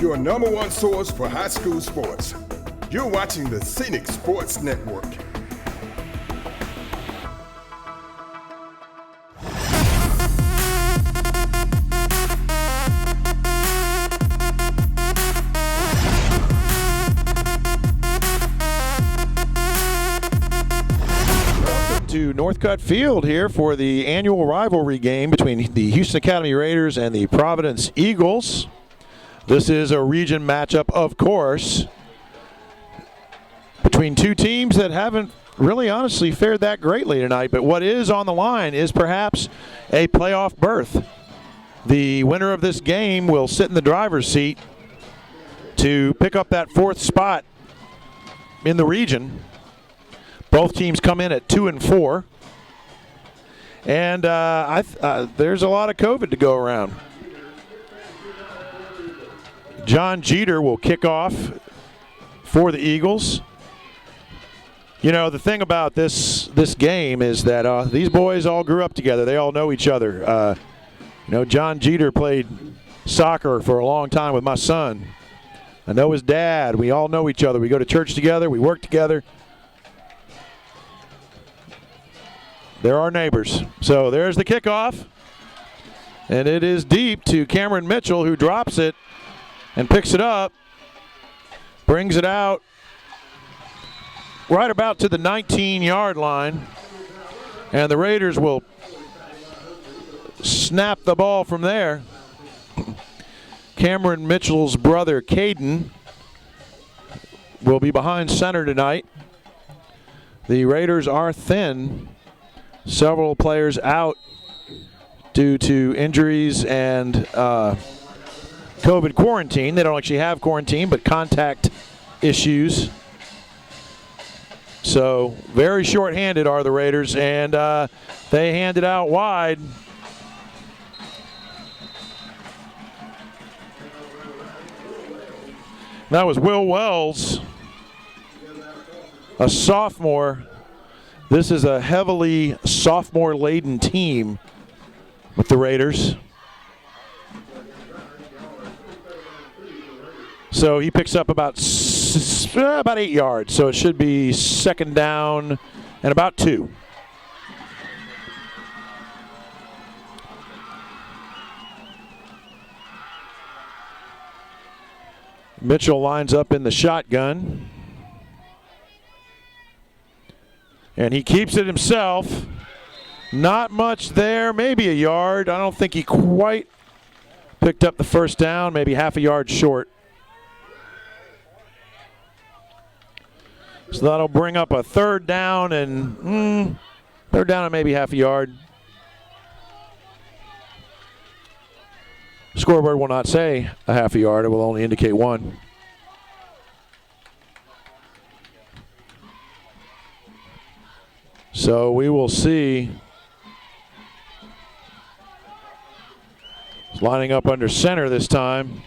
your number one source for high school sports. You're watching the Scenic Sports Network. To Northcutt Field here for the annual rivalry game between the Houston Academy Raiders and the Providence Eagles. This is a region matchup, of course, between two teams that haven't really honestly fared that greatly tonight, but what is on the line is perhaps a playoff berth. The winner of this game will sit in the driver's seat to pick up that fourth spot in the region. Both teams come in at 2-4, and there's a lot of COVID to go around. John Jeter will kick off for the Eagles. You know, the thing about this game is that these boys all grew up together. They all know each other. John Jeter played soccer for a long time with my son. I know his dad. We all know each other. We go to church together. We work together. They're our neighbors. So there's the kickoff. And it is deep to Cameron Mitchell, who drops it and picks it up, brings it out right about to the 19-yard line. And the Raiders will snap the ball from there. Cameron Mitchell's brother, Caden, will be behind center tonight. The Raiders are thin. Several players out due to injuries and COVID quarantine. They don't actually have quarantine, but contact issues. So very short-handed are the Raiders, and they hand it out wide. That was Will Wells, a sophomore. This is a heavily sophomore-laden team with the Raiders. So he picks up about 8 yards. So it should be second down and about 2. Mitchell lines up in the shotgun. And he keeps it himself. Not much there, maybe a yard. I don't think he quite picked up the first down, maybe half a yard short. So that'll bring up a third down and maybe half a yard. Scoreboard will not say a half a yard. It will only indicate 1. So we will see. He's lining up under center this time.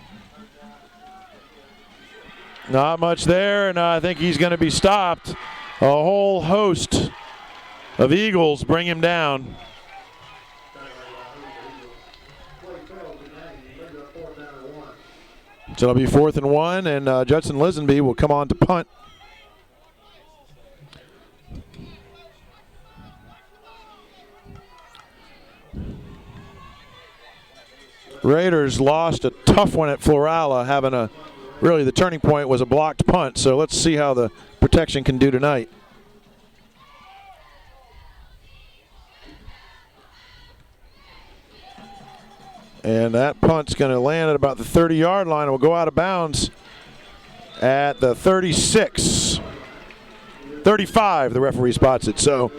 Not much there, and I think he's going to be stopped. A whole host of Eagles bring him down. So it'll be 4th and 1, and Judson Lisenby will come on to punt. Raiders lost a tough one at Florala, really the turning point was a blocked punt. So let's see how the protection can do tonight. And that punt's going to land at about the 30-yard line and will go out of bounds at the 36. 35, the referee spots it. So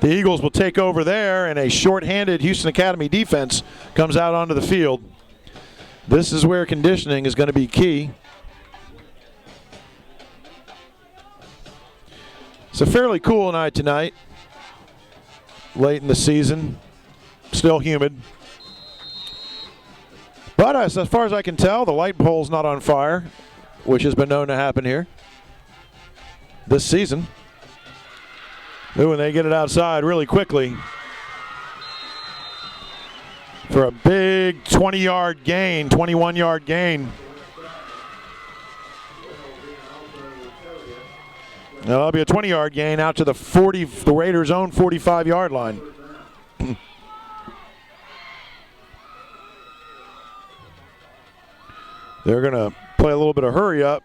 the Eagles will take over there, and a short-handed Houston Academy defense comes out onto the field. This is where conditioning is going to be key. It's a fairly cool night tonight, late in the season, still humid. But as far as I can tell, the light pole's not on fire, which has been known to happen here this season. Ooh, and they get it outside really quickly for a big 20-yard gain, 21-yard gain. That'll be a 20-yard gain out to the Raiders' own 45-yard line. They're going to play a little bit of hurry up.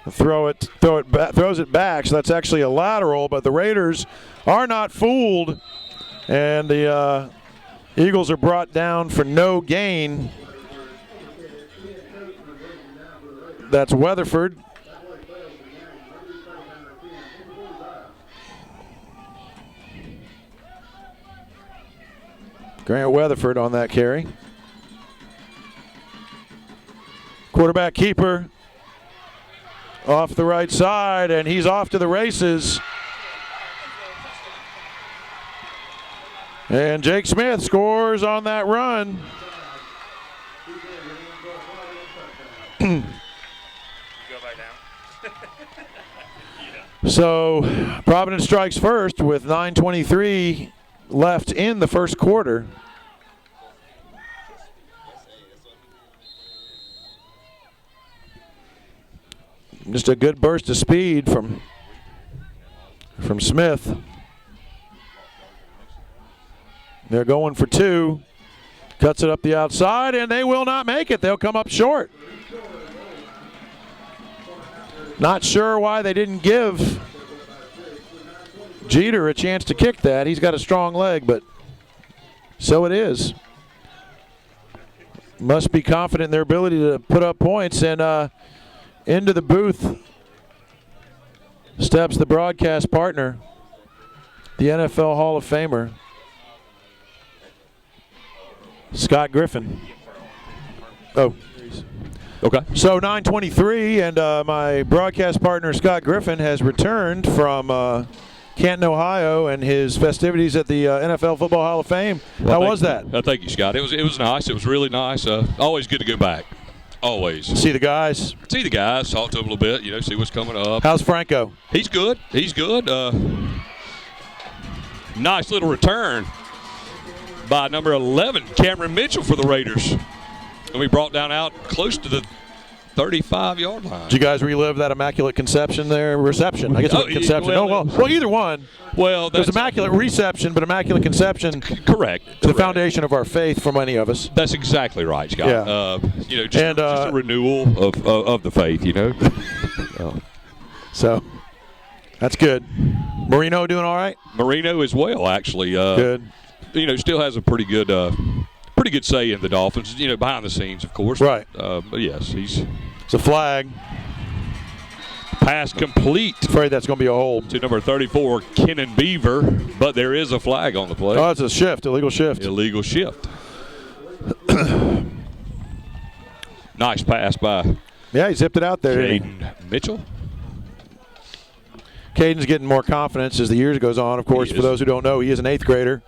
Throws it back, so that's actually a lateral, but the Raiders are not fooled, and the Eagles are brought down for no gain. That's Weatherford. Grant Weatherford on that carry. Quarterback keeper off the right side, and he's off to the races. And Jake Smith scores on that run. So Providence strikes first with 9:23 left in the first quarter. Just a good burst of speed from Smith. They're going for two. Cuts it up the outside, and they will not make it. They'll come up short. Not sure why they didn't give Jeter a chance to kick that. He's got a strong leg, but so it is. Must be confident in their ability to put up points, and into the booth steps the broadcast partner, the NFL Hall of Famer, Scott Griffin. Oh, okay. So 9:23, and my broadcast partner, Scott Griffin, has returned from Canton, Ohio, and his festivities at the NFL Football Hall of Fame. How was that? Thank you, Scott. It was nice. It was really nice. Always good to go back. Always. See the guys? See the guys, talk to them a little bit, see what's coming up. How's Franco? He's good. He's good. Nice little return by number 11, Cameron Mitchell for the Raiders. And we brought down out close to the 35-yard line. Did you guys relive that Immaculate Conception there? Reception. I guess it was Conception. Well, either one. Well, there's Immaculate Reception, but Immaculate Conception. Correct. The foundation of our faith for many of us. That's exactly right, Scott. Yeah. Just a renewal of the faith, So, that's good. Marino doing all right? Marino as well, actually. Good. Still has a pretty good say in the Dolphins. Behind the scenes, of course. Right. But yes, it's a flag. Pass complete. Afraid that's going to be a hold. To number 34, Kenan Beaver, but there is a flag on the play. Oh, it's a shift, illegal shift. Illegal shift. Nice pass by. Yeah, he zipped it out there. Caden Mitchell. Caden's getting more confidence as the years goes on. Of course, for those who don't know, he is an 8th grader.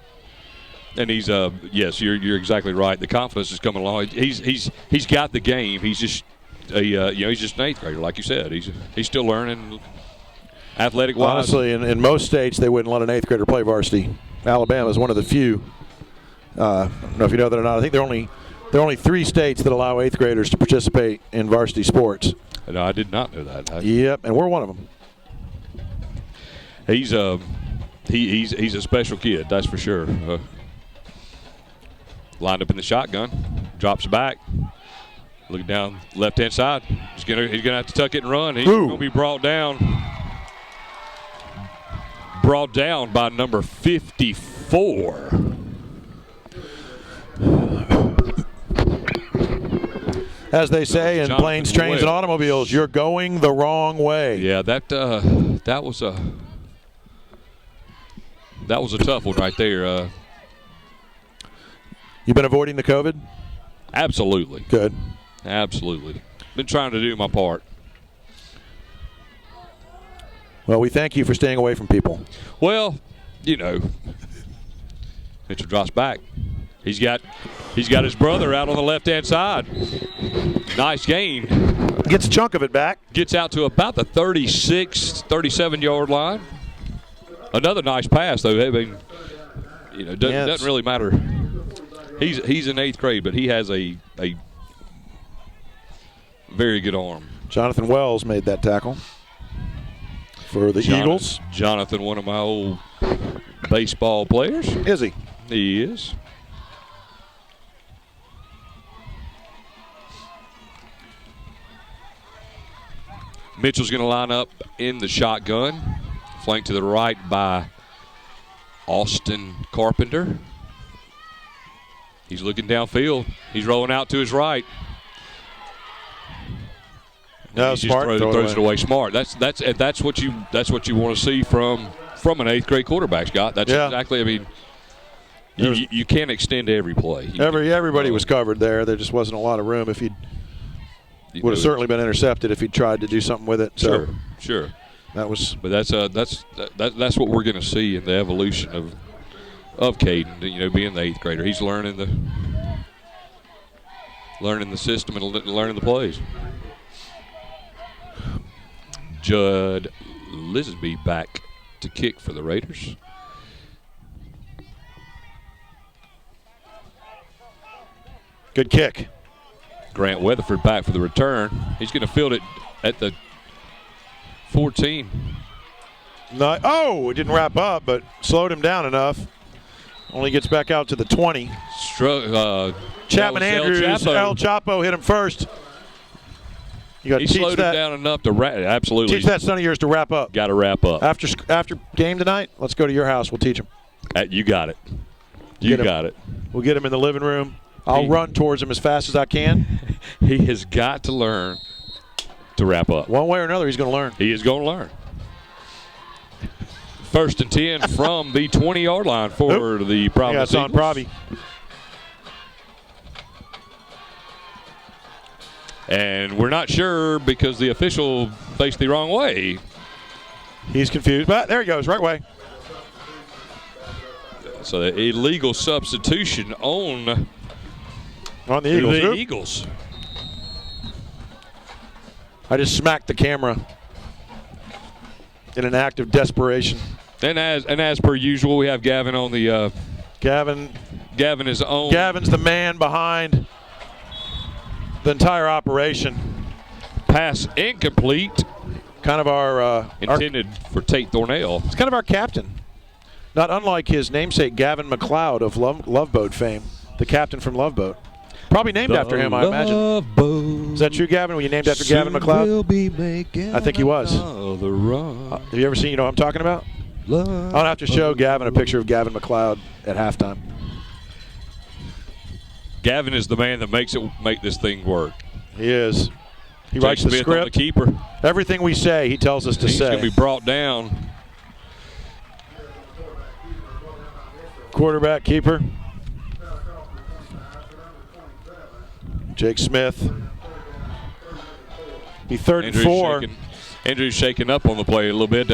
And he's yes, you're exactly right. The confidence is coming along. He's got the game. He's just he's just an 8th grader, like you said. He's still learning athletic wise. Honestly, in most states they wouldn't let an 8th grader play varsity. Alabama is one of the few. I don't know if you know that or not. I think there are only 3 states that allow 8th graders to participate in varsity sports. No, I did not know that. Yep, and we're one of them. He's a special kid, that's for sure. Lined up in the shotgun, drops back, looking down left-hand side. He's gonna have to tuck it and run. He's gonna be brought down by number 54. As they say in planes, trains, and automobiles, you're going the wrong way. Yeah, that was a tough one right there. You've been avoiding the COVID? Absolutely. Good. Absolutely. Been trying to do my part. Well, we thank you for staying away from people. Well, Mitchell drops back. He's got his brother out on the left-hand side. Nice gain. Gets a chunk of it back. Gets out to about the 36, 37-yard line. Another nice pass, though. I mean, doesn't really matter. He's in 8th grade, but he has a very good arm. Jonathan Wells made that tackle. for the Eagles. Jonathan, one of my old baseball players. Is he? He is. Mitchell's going to line up in the shotgun, flanked to the right by Austin Carpenter. He's looking downfield. He's rolling out to his right. No, he smart. just throws it away. Smart. That's what you want to see from an eighth grade quarterback, Scott. That's exactly. I mean, you can't extend every play. Everybody was covered there. There just wasn't a lot of room. If he would have certainly been intercepted if he tried to do something with it. So Sure. That was. But that's what we're going to see in the evolution of Caden. You know, being the eighth grader, he's learning the system and learning the plays. Judd Lisby back to kick for the Raiders. Good kick. Grant Weatherford back for the return. He's going to field it at the 14. It didn't wrap up, but slowed him down enough. Only gets back out to the 20. El Chapman Andrews, Chapo. El Chapo hit him first. You got to He slowed him down enough to absolutely. Teach that son of yours to wrap up. Got to wrap up. After game tonight, let's go to your house. We'll teach him. You got it. You got it. We'll get him in the living room. I'll run towards him as fast as I can. He has got to learn to wrap up. One way or another, he's going to learn. He is going to learn. 1st and 10 from the 20-yard line for the Providence. Yeah, it's on Provi. And we're not sure because the official faced the wrong way. He's confused, but there he goes, right way. So the illegal substitution on the Eagles. I just smacked the camera in an act of desperation. And as per usual, we have Gavin on the. Gavin is on. Gavin's the man behind the entire operation. Pass incomplete. Kind of our intended for Tate Thornell. It's kind of our captain. Not unlike his namesake Gavin McLeod of Love Boat fame, the captain from Love Boat. Probably named after him, I imagine. Is that true, Gavin? Were you named after Gavin McLeod? I think he was. Have you ever seen, what I'm talking about? I'll have to show Gavin a picture of Gavin McLeod at halftime. Gavin is the man that make this thing work. He is. He writes the script. On the keeper. Everything we say, he tells us to say. He's going to be brought down. Quarterback, keeper. Jake Smith. Be 3rd and 4. Andrew's shaking up on the play a little bit.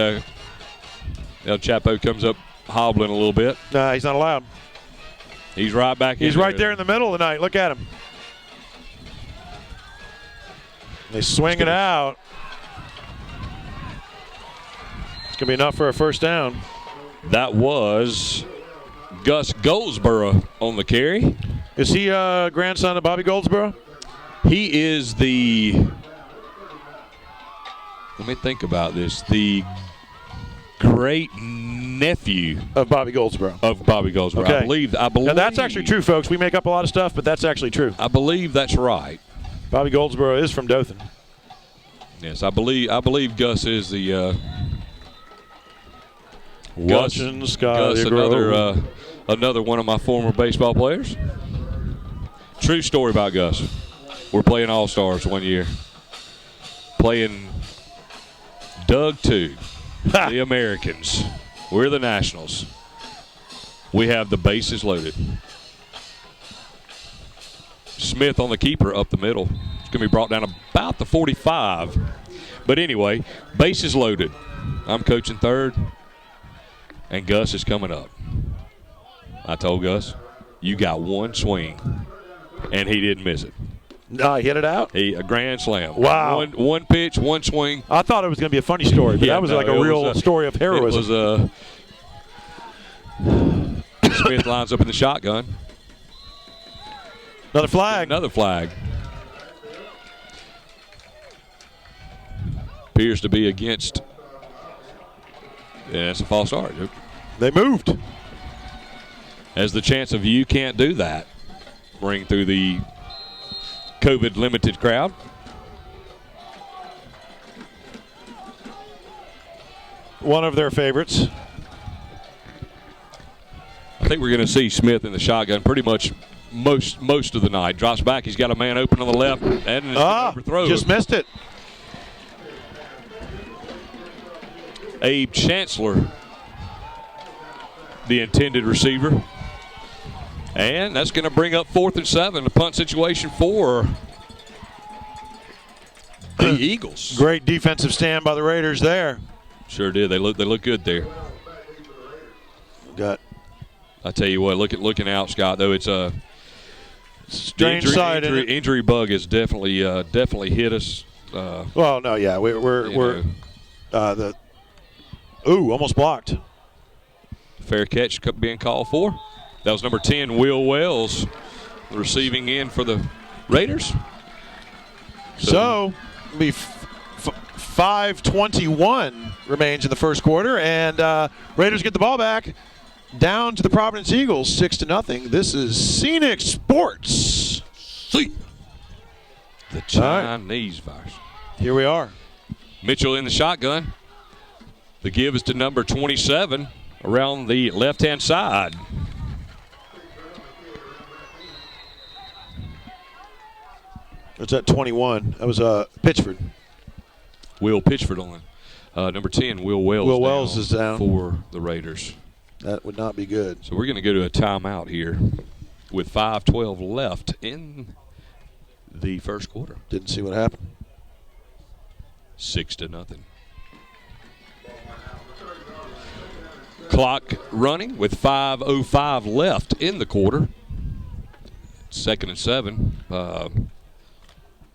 El Chapo comes up hobbling a little bit. Nah, he's not allowed. He's right back in. He's right there in the middle tonight. Look at him. They swing it out. It's going to be enough for a first down. That was Gus Goldsboro on the carry. Is he a grandson of Bobby Goldsboro? He is let me think about this, the great nephew of Bobby Goldsboro. Okay. I believe. Now that's actually true, folks. We make up a lot of stuff, but that's actually true. I believe that's right. Bobby Goldsboro is from Dothan. Yes, I believe Gus is the watching the sky. Gus, another one of my former baseball players. True story about Gus. We're playing All-Stars one year. Playing Doug 2, the Americans. We're the Nationals. We have the bases loaded. Smith on the keeper up the middle. It's going to be brought down about the 45. But anyway, bases loaded. I'm coaching third, and Gus is coming up. I told Gus, you got one swing, and he didn't miss it. No, he hit it out? A grand slam. Wow. One pitch, one swing. I thought it was going to be a funny story, but that was like a real story of heroism. Smith lines up in the shotgun. Another flag. Another flag. Appears to be against Yeah, it's a false start. They moved. As the chance of you can't do that, bring through the COVID-limited crowd. One of their favorites. I think we're going to see Smith in the shotgun pretty much most of the night. Drops back. He's got a man open on the left. And overthrow. Just missed it. Abe Chancellor, the intended receiver. And that's going to bring up 4th and 7, a punt situation for the Eagles. Great defensive stand by the Raiders there. Sure did. They look good there. Got. I tell you what, looking out, Scott. Though it's a strange side. Injury bug has definitely hit us. Well, no, yeah, we're almost blocked. Fair catch being called for. That was number 10, Will Wells, receiving in for the Raiders. So it'll be 5:21 remains in the first quarter, and Raiders get the ball back down to the Providence Eagles, 6-0. This is Scenic Sports. See the Chinese virus. Here we are. Mitchell in the shotgun. The give is to number 27 around the left-hand side. It's at 21. That was Pitchford. Will Pitchford on number 10. Will Wells is down for the Raiders. That would not be good. So we're going to go to a timeout here with 5:12 left in the first quarter. Didn't see what happened. 6-0. Clock running with 5:05 left in the quarter. 2nd and 7.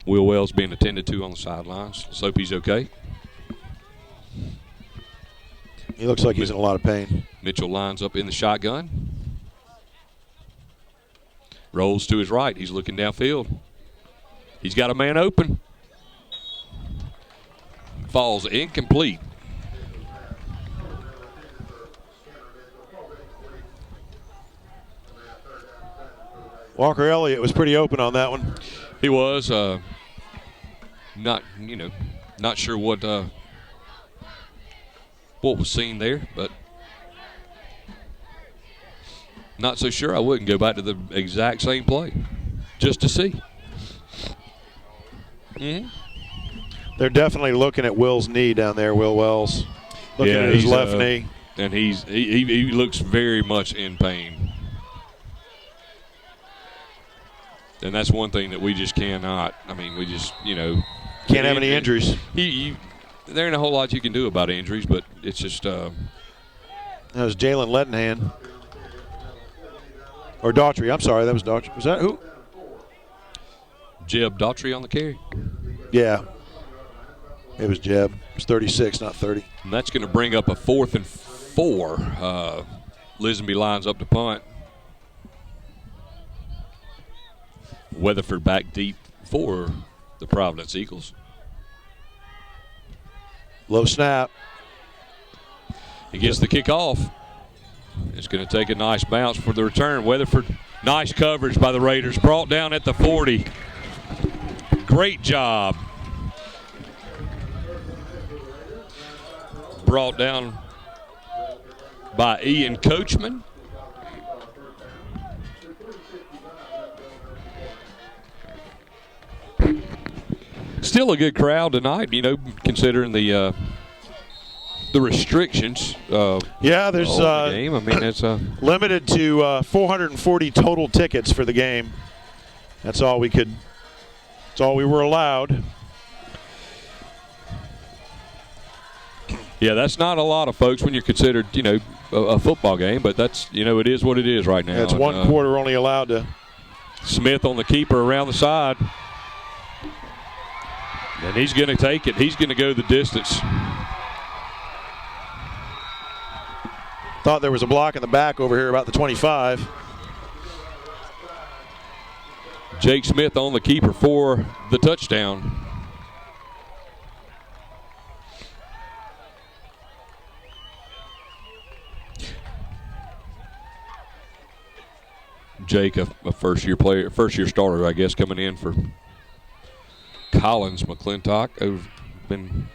Will Wells being attended to on the sidelines. Let's hope he's okay. He looks like he's in a lot of pain. Mitchell lines up in the shotgun. Rolls to his right. He's looking downfield. He's got a man open. Falls incomplete. Walker Elliott was pretty open on that one. He was not sure what was seen there, but not so sure I wouldn't go back to the exact same play just to see. Mm-hmm. They're definitely looking at Will's knee down there, Will Wells. Looking at his left knee. And he looks very much in pain. And that's one thing that we just cannot. I mean, we just, can't have any injuries. There ain't a whole lot you can do about injuries, but it's just. That was Jalen Lettenhand. Or Daughtry. I'm sorry, that was Daughtry. Was that who? Jeb Daughtry on the carry. Yeah. It was Jeb. It was 36, not 30. And that's going to bring up a 4th and 4. Lisenby lines up to punt. Weatherford back deep for the Providence Eagles. Low snap. He gets the kickoff. It's going to take a nice bounce for the return. Weatherford, nice coverage by the Raiders. Brought down at the 40. Great job. Brought down by Ian Coachman. Still a good crowd tonight, considering the restrictions. There's the game. I mean, it's limited to 440 total tickets for the game. That's all we were allowed. Yeah, that's not a lot of folks when you're considered, a football game, but that's, it is what it is right now. It's one quarter only allowed to. Smith on the keeper around the side. And he's going to take it. He's going to go the distance. Thought there was a block in the back over here about the 25. Jake Smith on the keeper for the touchdown. Jake, a first-year player, first-year starter, I guess, coming in for Collins McClintock, who's been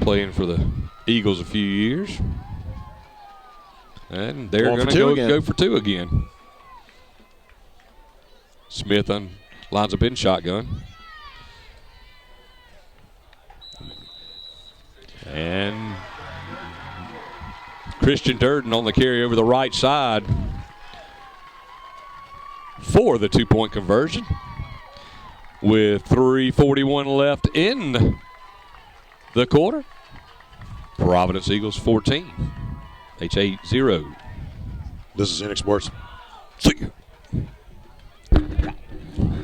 playing for the Eagles a few years. And they're going to go for two again. Smith lines up in shotgun. And Christian Durden on the carry over the right side for the two-point conversion. With 3:41 left in the quarter. Providence Eagles 14. H80. This is Phoenix Sports. See you.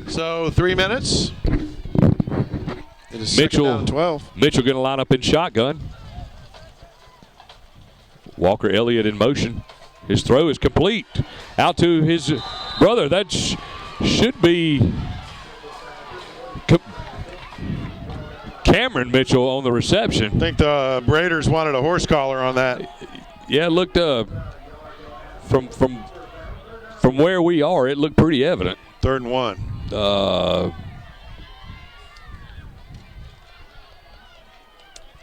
So 3 minutes. It is Mitchell, 12. Mitchell going to line up in shotgun. Walker Elliott in motion. His throw is complete. Out to his brother. That should be Cameron Mitchell on the reception. I think the Raiders wanted a horse collar on that. Yeah, it looked from where we are, it looked pretty evident. 3rd and 1.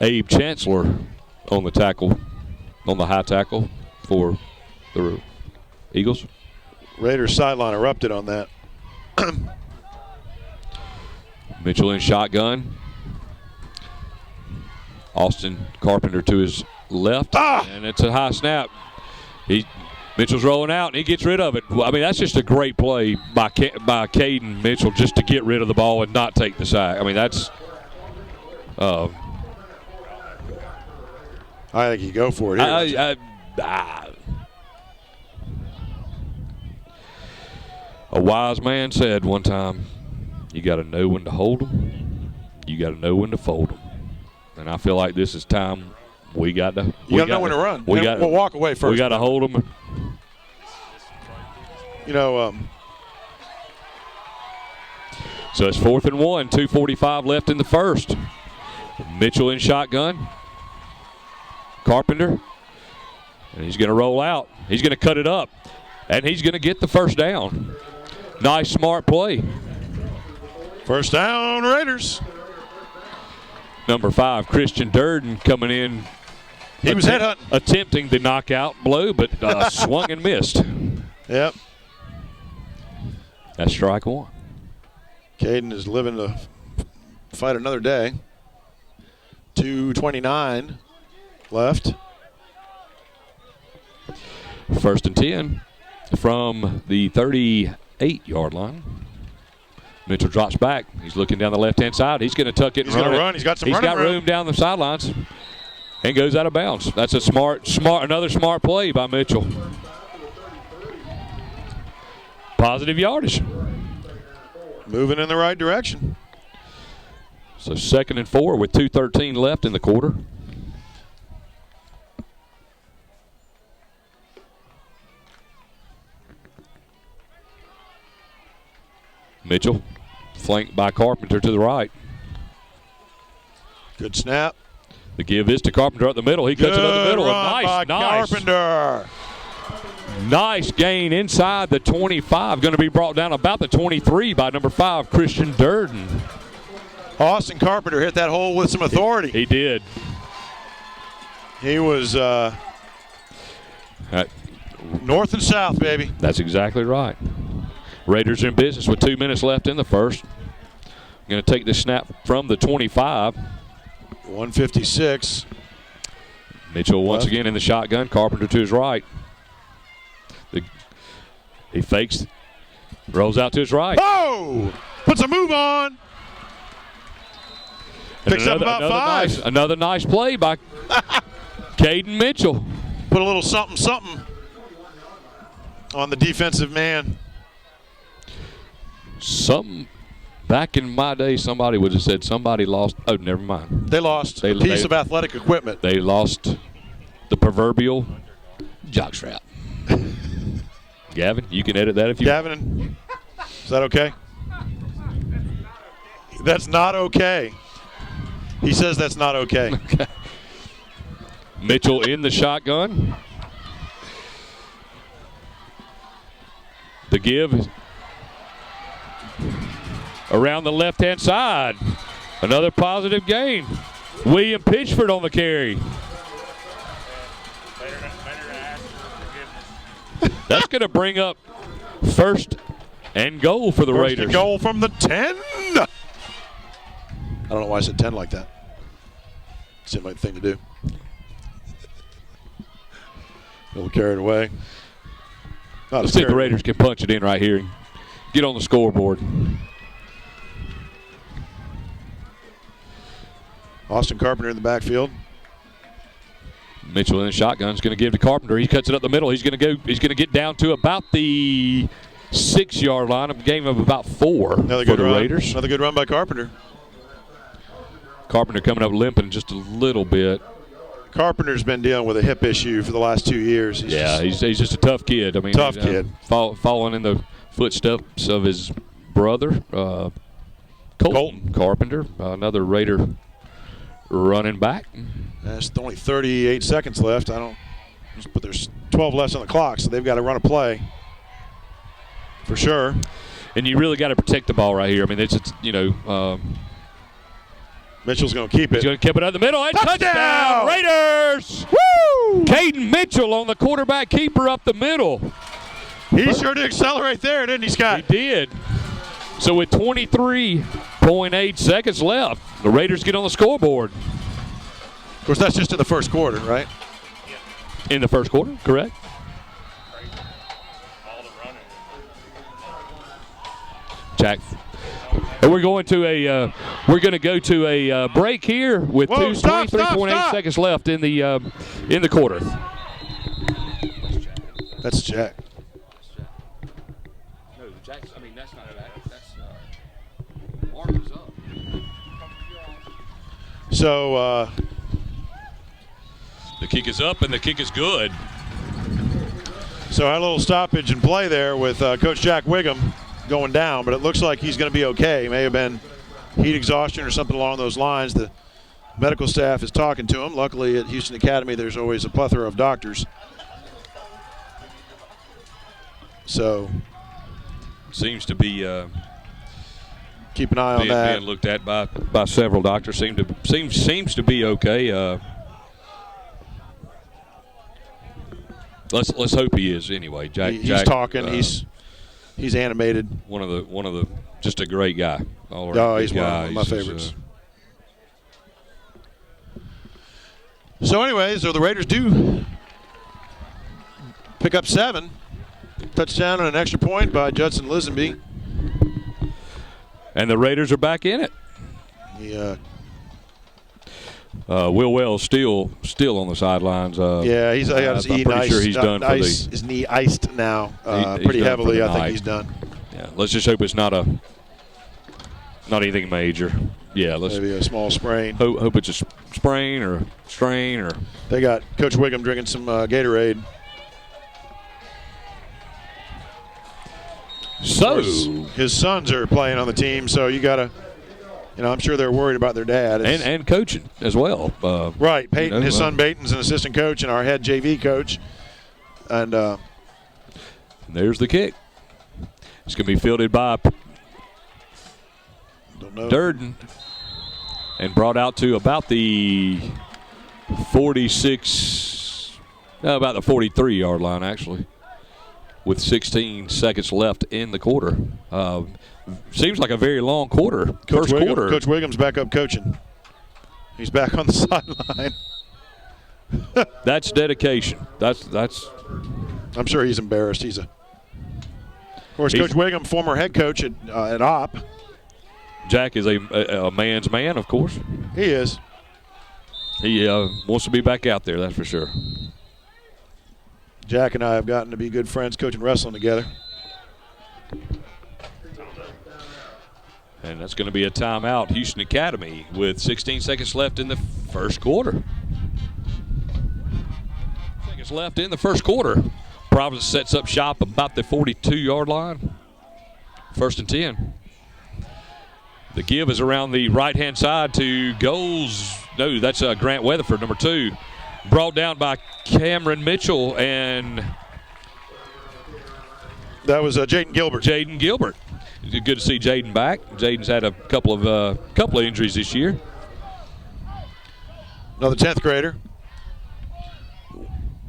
Abe Chancellor on the tackle, on the high tackle for the Eagles. Raiders sideline erupted on that. Mitchell in shotgun. Austin Carpenter to his left, and it's a high snap. Mitchell's rolling out, and he gets rid of it. I mean, that's just a great play by Caden Mitchell just to get rid of the ball and not take the sack. I mean, that's I think you go for it here. A wise man said one time, you got to know when to hold them, you got to know when to fold them. And I feel like this is time we got to. You got to know when to run. We'll walk away first. We got to hold them. So it's 4th and 1, 2:45 left in the first. Mitchell in shotgun. Carpenter. And he's going to roll out. He's going to cut it up. And he's going to get the first down. Nice, smart play. First down, Raiders. Number 5, Christian Durden coming in. He was headhunting. Attempting the knockout blow, but swung and missed. Yep. That's strike one. Caden is living to fight another day. 2:29 left. 1st and 10 from the 38-yard line. Mitchell drops back. He's looking down the left-hand side. He's going to tuck it and run. He's going to run. He's got some running room. He's got room down the sidelines and goes out of bounds. That's a another smart play by Mitchell. Positive yardage. Moving in the right direction. So 2nd and 4 with 2:13 left in the quarter. Mitchell flanked by Carpenter to the right. Good snap. The give is to Carpenter up the middle. He cuts it up the middle. Nice. Carpenter. Nice gain inside the 25. Going to be brought down about the 23 by number 5, Christian Durden. Austin Carpenter hit that hole with some authority. He did. He was north and south, baby. That's exactly right. Raiders are in business with 2 minutes left in the first. Going to take the snap from the 25. 156. Mitchell once again in the shotgun. Carpenter to his right. He fakes, rolls out to his right. Oh! Puts a move on. Picks up about 5. Another nice play by Caden Mitchell. Put a little something on the defensive man. Back in my day, somebody would have said somebody lost. Oh, never mind. They lost a piece of athletic equipment. They lost the proverbial jockstrap. Gavin, you can edit that if you want. Gavin, is that okay? That's not okay. He says that's not okay. Okay. Mitchell in the shotgun. The give around the left-hand side. Another positive gain. William Pitchford on the carry. That's going to bring up first and goal for the Raiders. First and goal from the 10. I don't know why I said 10 like that. Seemed like the thing to do. A little carried away. Let's see if the Raiders can punch it in right here and get on the scoreboard. Austin Carpenter in the backfield. Mitchell in the shotgun is going to give to Carpenter. He cuts it up the middle. He's going to get down to about the 6-yard line. A game of about 4 Another for good the run. Raiders. Another good run by Carpenter. Carpenter coming up limping just a little bit. Carpenter's been dealing with a hip issue for the last 2 years. He's just a tough kid. I mean, tough kid. Following in the footsteps of his brother, Colton Carpenter, another Raider running back. There's only 38 seconds left. But there's 12 left on the clock, so they've got to run a play for sure. And you really got to protect the ball right here. I mean, it's Mitchell's going to keep it. He's going to keep it out the middle. And touchdown, Raiders! Woo! Caden Mitchell on the quarterback keeper up the middle. He sure did accelerate there, didn't he, Scott? He did. So with 23.8 seconds left, the Raiders get on the scoreboard. Of course, that's just in the first quarter, right? In the first quarter, correct? Jack. And we're going to go to a break here with 23.8 seconds left in the quarter. That's Jack. No, Jack's. I mean, that's not Jack. That's Mark is up. So the kick is up and the kick is good. So our little stoppage and play there with Coach Jack Wiggum going down, but it looks like he's going to be okay. May have been heat exhaustion or something along those lines. The medical staff is talking to him. Luckily at Houston Academy there's always a plethora of doctors. So seems to be keep an eye on that. Being looked at by several doctors. Seems to be okay. Let's hope he is anyway. He's talking. He's animated. One of the just a great guy. He's one of my favorites. So anyways, the Raiders do pick up 7. Touchdown and an extra point by Judson Lisenby. And the Raiders are back in it. Will Wells still on the sidelines. He's got his knee pretty sure he's done for his knee iced now pretty heavily. I think he's done. Yeah, let's just hope it's not anything major. Yeah, maybe a small sprain. Hope it's a sprain or a strain or. They got Coach Wiggum drinking some Gatorade. So his sons are playing on the team, so you got to. I'm sure they're worried about their dad. And coaching as well. Right. Peyton, his son Peyton's an assistant coach and our head JV coach. And there's the kick. It's going to be fielded by Durden and brought out to about the 46, about the 43-yard line, actually, with 16 seconds left in the quarter. Seems like a very long quarter. First quarter. Coach Wiggum's back up coaching. He's back on the sideline. That's dedication. That's. I'm sure he's embarrassed. Of course, Coach Wiggum, former head coach at Opp. Jack is a man's man, of course. He is. He wants to be back out there, that's for sure. Jack and I have gotten to be good friends coaching wrestling together. And that's going to be a timeout, Houston Academy, with 16 seconds left in the first quarter. Seconds left in the first quarter. Providence sets up shop about the 42-yard line. 1st and 10. The give is around the right-hand side to goals. No, that's Grant Weatherford, number 2. Brought down by Cameron Mitchell, and That was Jaden Gilbert. Jaden Gilbert. Good to see Jaden back. Jaden's had a couple of injuries this year. Another 10th grader.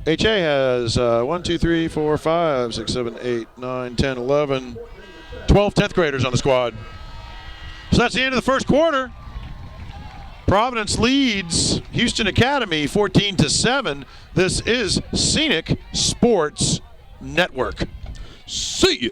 HA has 1, 2, 3, 4, 5, 6, 7, 8, 9, 10, 11, 12 10th graders on the squad. So that's the end of the first quarter. Providence leads Houston Academy 14-7. This is Scenic Sports Network. See you.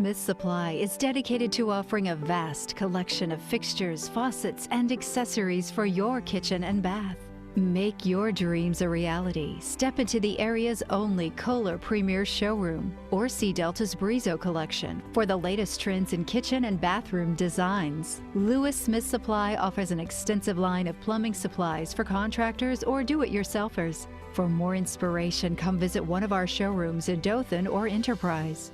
Miss Supply is dedicated to offering a vast collection of fixtures, faucets, and accessories for your kitchen and bath. Make your dreams a reality. Step into the area's only Kohler Premier Showroom or see Delta's Brizo collection for the latest trends in kitchen and bathroom designs. Lewis Smith Supply offers an extensive line of plumbing supplies for contractors or do-it-yourselfers. For more inspiration, come visit one of our showrooms in Dothan or Enterprise.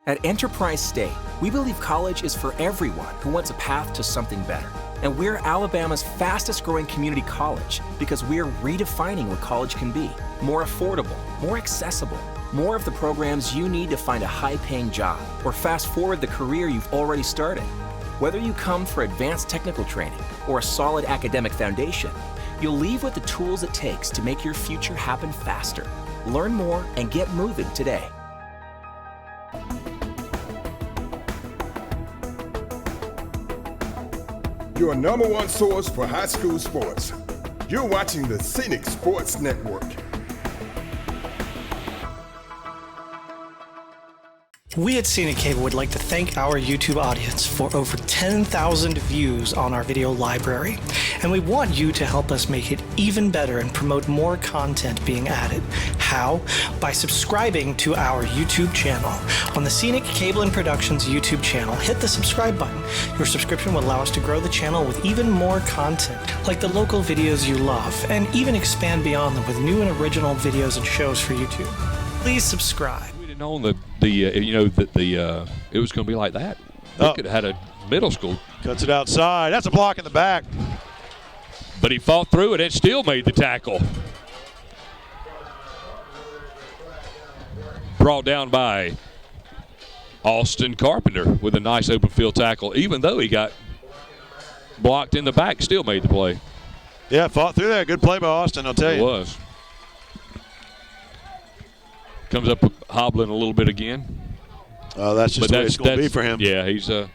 At Enterprise State, we believe college is for everyone who wants a path to something better. And we're Alabama's fastest growing community college because we're redefining what college can be. More affordable, more accessible, more of the programs you need to find a high-paying job or fast forward the career you've already started. Whether you come for advanced technical training or a solid academic foundation, you'll leave with the tools it takes to make your future happen faster. Learn more and get moving today. Your number one source for high school sports. You're watching the Scenic Sports Network. We at Scenic Cable would like to thank our YouTube audience for over 10,000 views on our video library, and we want you to help us make it even better and promote more content being added. How? By subscribing to our YouTube channel. On the Scenic Cable and Productions YouTube channel, hit the subscribe button. Your subscription will allow us to grow the channel with even more content, like the local videos you love, and even expand beyond them with new and original videos and shows for YouTube. Please subscribe. Known it was going to be like that. We could have had a middle school. Cuts it outside. That's a block in the back. But he fought through it and still made the tackle. Brought down by Austin Carpenter with a nice open field tackle. Even though he got blocked in the back, still made the play. Yeah, fought through that. Good play by Austin, I'll tell you. It was. Comes up hobbling a little bit again. Oh, that's just the way it's going to be for him. Yeah, he's a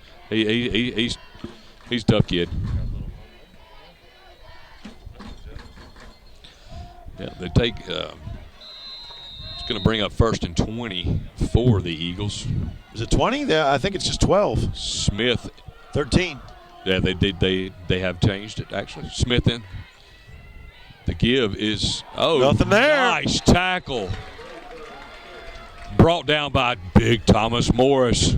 tough kid. Yeah, they take. It's going to bring up 1st and 20 for the Eagles. Is it 20? Yeah, I think it's just 12. Smith. 13. Yeah, they have changed it actually. Smith in. The give is nothing there. Nice tackle. Brought down by big Thomas Morris.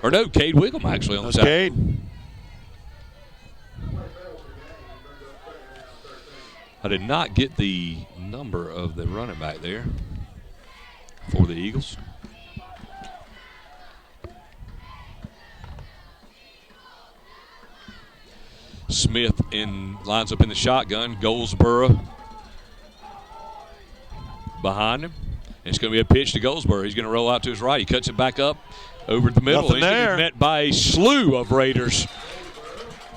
Or no, Cade Wiggum actually on the side. Cade. I did not get the number of the running back there for the Eagles. Smith lines up in the shotgun. Goldsboro behind him. It's going to be a pitch to Goldsboro. He's going to roll out to his right. He cuts it back up over the middle. Nothing He's going to be met by a slew of Raiders.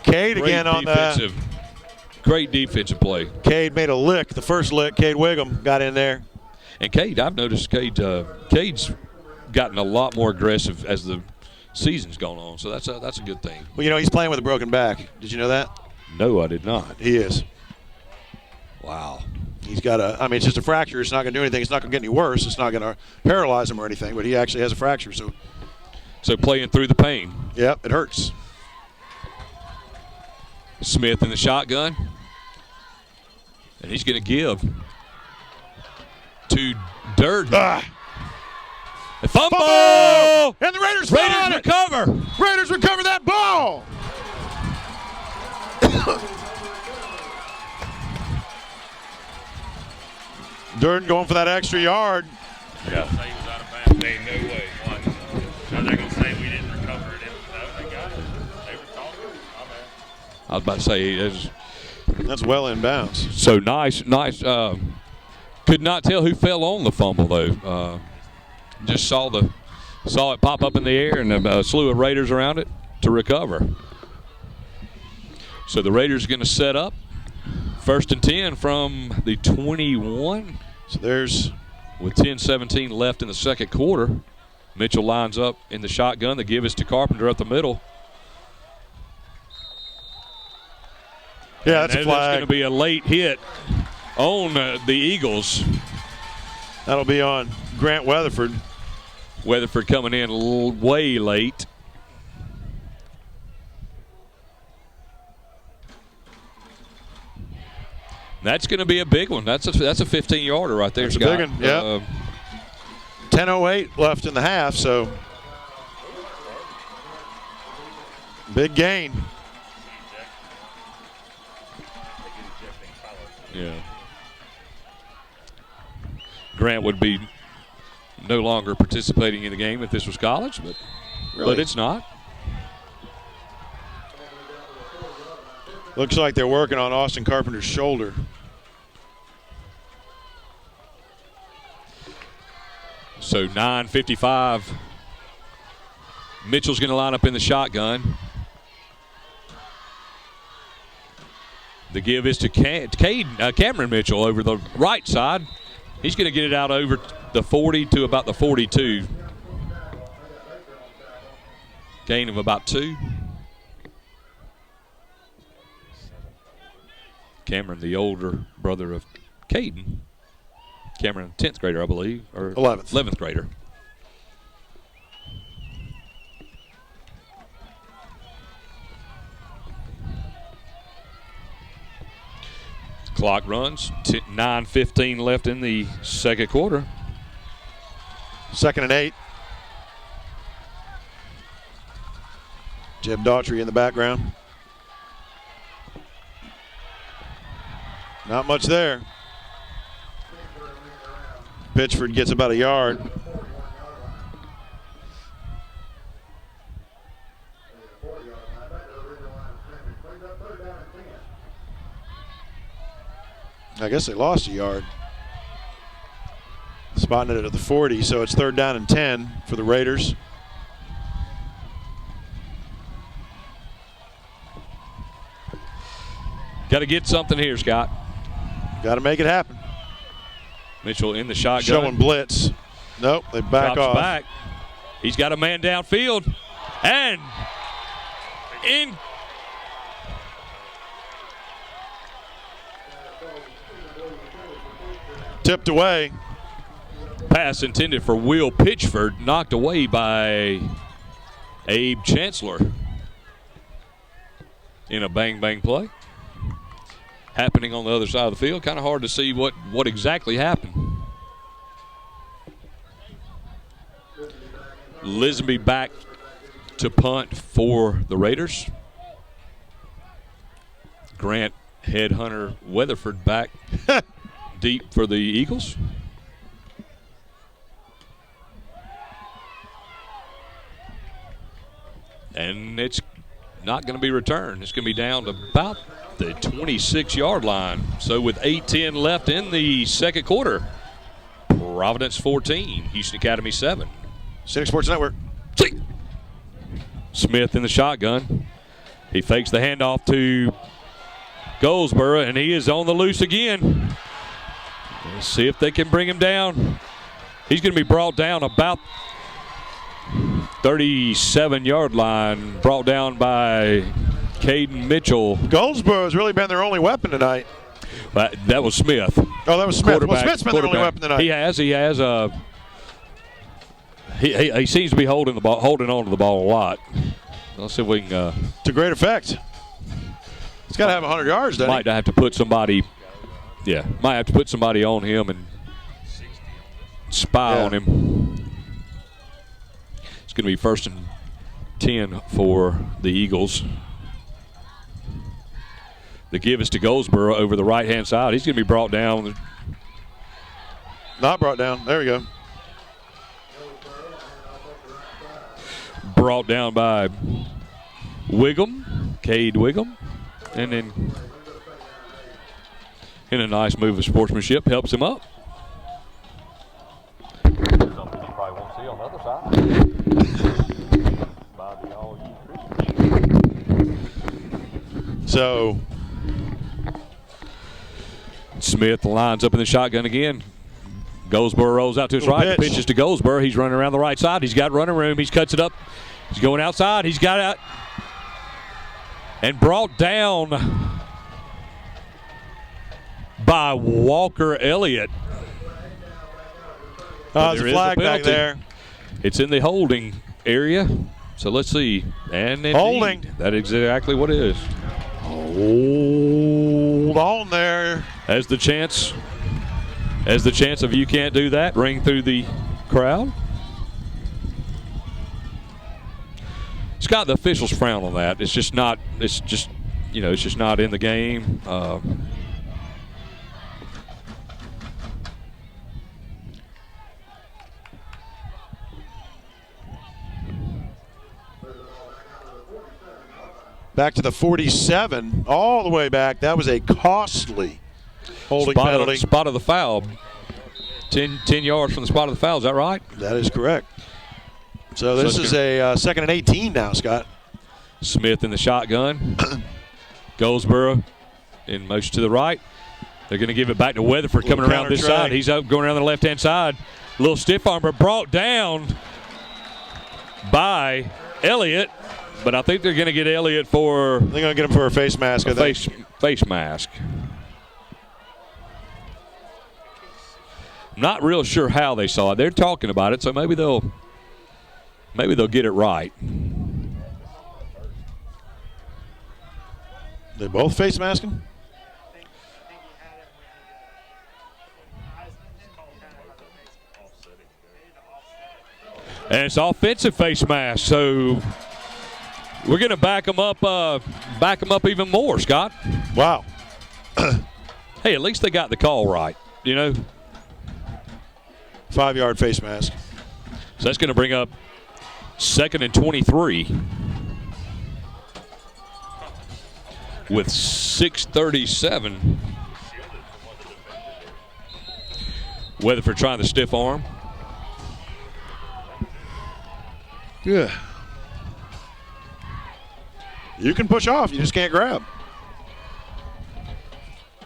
Cade again on the great defensive play. Cade made a lick. The first lick, Cade Wiggum got in there. And Cade, I've noticed Cade's gotten a lot more aggressive as the season's gone on. So that's a good thing. Well, he's playing with a broken back. Did you know that? No, I did not. He is. Wow. He's got it's just a fracture. It's not going to do anything. It's not going to get any worse. It's not going to paralyze him or anything, but he actually has a fracture. So playing through the pain. Yep, it hurts. Smith in the shotgun. And he's going to give to Durden. A fumble! And the Raiders recover. Raiders recover that ball. Durden going for that extra yard. Yeah. Say he was out of bounds. Ain't no way. Watch. Now they're going to say we didn't recover it. No, they got it. They were talking. My bad. I was about to say that's well in bounds. So nice Could not tell who fell on the fumble, though. Just saw it pop up in the air and a slew of Raiders around it to recover. So the Raiders are going to set up 1st and 10 from the 21. So there's with 10:17 left in the second quarter. Mitchell lines up in the shotgun. The give is to Carpenter up the middle. Yeah, that's a flag. There's going to be a late hit on the Eagles. That'll be on Grant Weatherford. Weatherford coming in way late. That's going to be a big one. That's a 15-yarder right there, That's Scott. A big one. Yep. 10:08 left in the half, so big gain. Yeah. Grant would be no longer participating in the game if this was college, but it's not. Looks like they're working on Austin Carpenter's shoulder. So 9:55. Mitchell's going to line up in the shotgun. The give is to Cameron Mitchell over the right side. He's going to get it out over the 40 to about the 42. Gain of about 2. Cameron, the older brother of Caden. Cameron, 10th grader, I believe, or 11th grader. Clock runs. 9:15 left in the second quarter. 2nd and 8. Jeb Daughtry in the background. Not much there. Pitchford gets about a yard. I guess they lost a yard. Spotting it at the 40, so it's 3rd down and 10 for the Raiders. Got to get something here, Scott. Got to make it happen. Mitchell in the shotgun. Showing blitz. Nope, they back Drops off. back. He's got a man downfield. And in. Tipped away. Pass intended for Will Pitchford, knocked away by Abe Chancellor in a bang-bang play. Happening on the other side of the field. Kind of hard to see what exactly happened. Lisby back to punt for the Raiders. Grant Headhunter Weatherford back deep for the Eagles. And it's not going to be returned. It's going to be down to about the 26-yard line. So with 8:10 left in the second quarter, Providence 14, Houston Academy 7. Cynic Sports Network. Smith in the shotgun. He fakes the handoff to Goldsboro, and he is on the loose again. Let's see if they can bring him down. He's going to be brought down about 37-yard line, brought down by Caden Mitchell. Goldsboro has really been their only weapon tonight. But that was Smith. Oh, that was Smith. Well, Smith's been their only weapon tonight. He has. He seems to be holding on to the ball a lot. Let's see if we can. To great effect. He's got to have 100 yards, doesn't he? Might have to put somebody. Yeah, might have to put somebody on him and spy on him. It's going to be 1st and 10 for the Eagles. The give is to Goldsboro over the right-hand side. He's going to be brought down. Not brought down. There we go. Brought down by Wiggum, Cade Wiggum. And then in a nice move of sportsmanship, helps him up. Everybody wants to see on the other side. By the all you Christians. So Smith lines up in the shotgun again. Goldsboro rolls out to his right. Pitch. Pitches to Goldsboro. He's running around the right side. He's got running room. He cuts it up. He's going outside. He's got it. And brought down by Walker Elliott. there's a flag back there. It's in the holding area. So let's see. And indeed, holding. That is exactly what it is. Hold on there. As the chance of you can't do that ring through the crowd. Scott, the officials frown on that. It's just not in the game. Back to the 47, all the way back. That was a costly holding penalty. Spot of the foul. 10 yards from the spot of the foul. Is that right? That is correct. So this is a second and 18 now, Scott. Smith in the shotgun. Goldsboro in motion to the right. They're going to give it back to Weatherford coming around this side. He's up going around the left-hand side. A little stiff arm, but brought down by Elliott. But I think they're going to get Elliott for... They're going to get him for a face mask, I think. Face mask. Not real sure how they saw it. They're talking about it, so maybe they'll get it right. They both face masking? And it's offensive face mask, so we're going to back them up even more, Scott. Wow. Hey, at least they got the call right, 5-yard face mask. So that's going to bring up 2nd and 23 with 6:37. Weatherford trying the stiff arm. Yeah. You can push off. You just can't grab.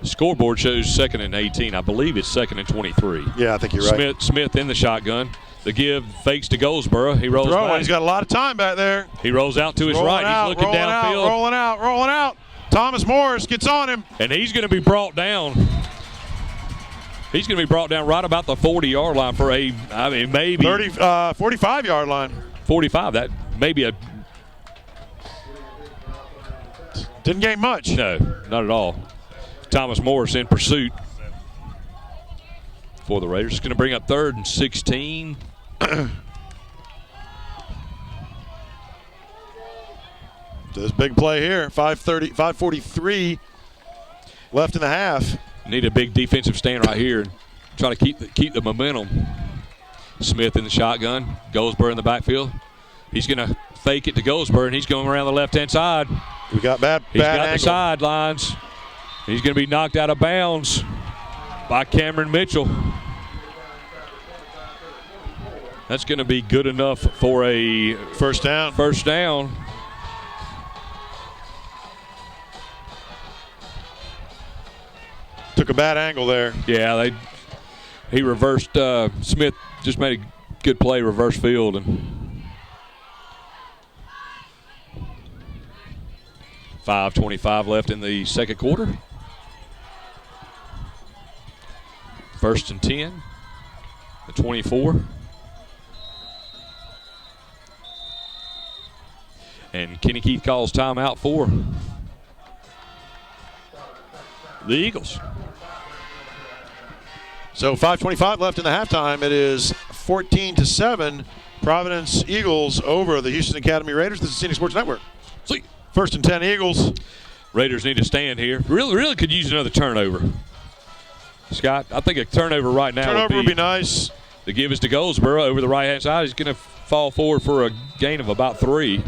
The scoreboard shows 2nd and 18. I believe it's 2nd and 23. Yeah, I think you're right. Smith in the shotgun. The give fakes to Goldsboro. He rolls back. He's got a lot of time back there. He rolls out to his right. He's looking downfield. Rolling out. Thomas Morris gets on him. And he's going to be brought down. He's going to be brought down right about the 40-yard line for maybe 45-yard line. 45. That may be a... Didn't gain much. No, not at all. Thomas Morris in pursuit for the Raiders. It's going to bring up 3rd and 16. This big play here. 5:43 left in the half. Need a big defensive stand right here and try to keep the momentum. Smith in the shotgun. Goldsboro in the backfield. He's going to fake it to Goldsboro, and he's going around the left-hand side. We got bad He's got angle. the sidelines. He's going to be knocked out of bounds by Cameron Mitchell. That's going to be good enough for a first down. Took a bad angle there. Yeah, he reversed. Smith just made a good play, reverse field, and 5:25 left in the second quarter. 1st and 10, the 24. And Kenny Keith calls timeout for the Eagles. So 5:25 left in the halftime. It is 14-7. Providence Eagles over the Houston Academy Raiders. This is Scenic Sports Network. See, 1st and 10 Eagles. Raiders need to stand here. Really could use another turnover. Scott, I think a turnover right now would be nice. The give is to Goldsboro over the right-hand side. He's going to fall forward for a gain of about 3.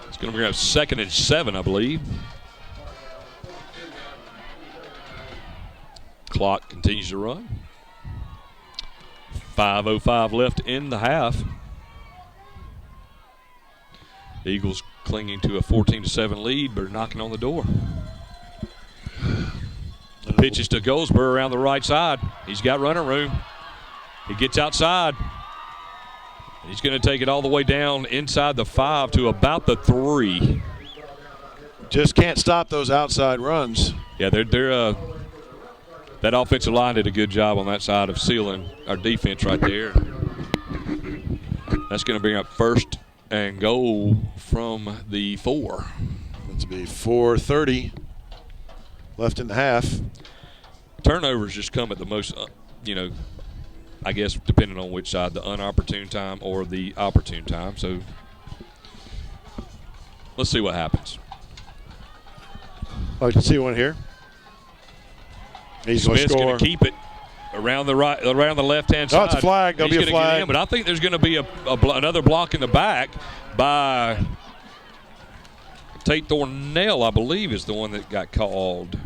It's going to bring up 2nd and 7, I believe. Clock continues to run. 5:05 left in the half. The Eagles clinging to a 14-7 lead, but are knocking on the door. The pitch is to Goldsboro around the right side. He's got running room. He gets outside. He's going to take it all the way down inside the 5 to about the 3. Just can't stop those outside runs. Yeah, they're that offensive line did a good job on that side of sealing our defense right there. That's going to bring up first and goal from the 4. That's be 4:30 left in the half. Turnovers just come at the most, I guess depending on which side, the unopportune time or the opportune time. So let's see what happens. I can see one here. He's Smith's going to keep it around the left-hand side. Oh, it's a flag. There'll be a flag. Get in, but I think there's going to be another block in the back by Tate Thornell, I believe, is the one that got called.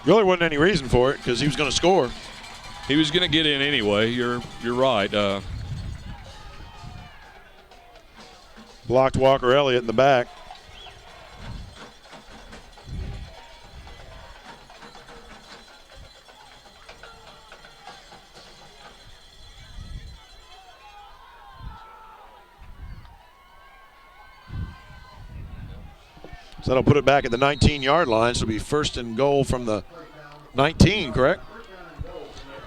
Really wasn't any reason for it because he was going to score. He was going to get in anyway. You're right. Blocked Walker Elliott in the back. So that'll put it back at the 19-yard line. So it'll be first and goal from the 19, correct?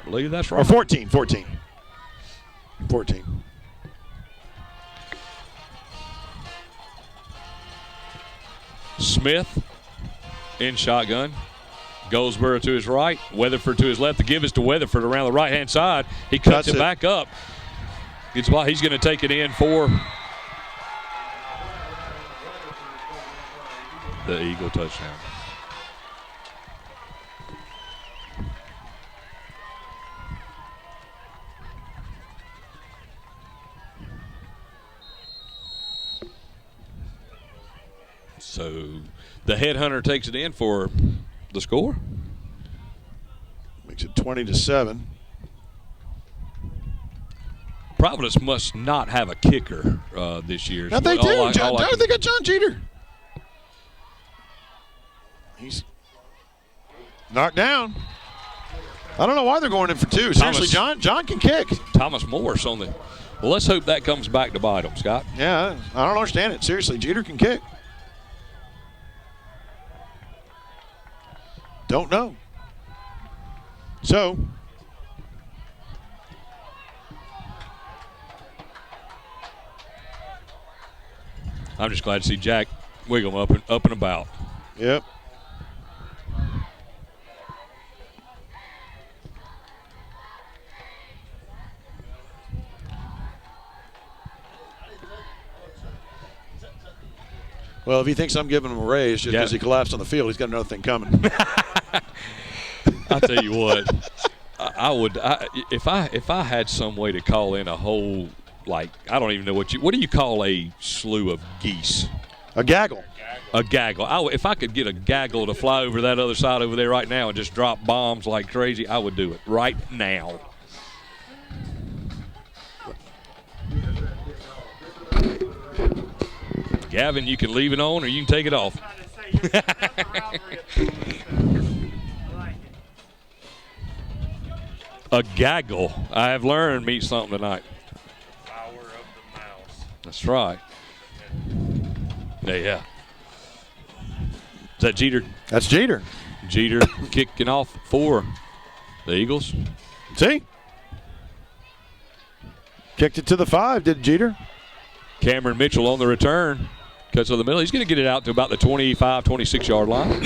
I believe that's right. Or 14. Smith in shotgun. Goldsboro to his right. Weatherford to his left. The give is to Weatherford around the right-hand side. He cuts it back up. He's going to take it in for the Eagle touchdown. So the headhunter takes it in for the score. Makes it 20-7. Providence must not have a kicker this year. Now they do. They got John Jeter. He's knocked down. I don't know why they're going in for 2. Seriously, John can kick. Thomas Morris on the. Well, let's hope that comes back to bite him, Scott. Yeah, I don't understand it. Seriously, Jeter can kick. Don't know. So, I'm just glad to see Jack Wiggum up and about. Yep. Well, if he thinks I'm giving him a raise just because he collapsed on the field, he's got another thing coming. I'll tell you what, I would if I had some way to call in a whole, like, I don't even know what do you call a slew of geese? A gaggle. A gaggle. If I could get a gaggle to fly over that other side over there right now and just drop bombs like crazy, I would do it right now. Gavin, you can leave it on or you can take it off. A gaggle, I have learned, means something tonight. Power of the mouse. That's right. Yeah. Is that Jeter? That's Jeter. Jeter kicking off for the Eagles. See? Kicked it to the 5, did Jeter. Cameron Mitchell on the return. Cuts to the middle. He's going to get it out to about the 25, 26-yard line.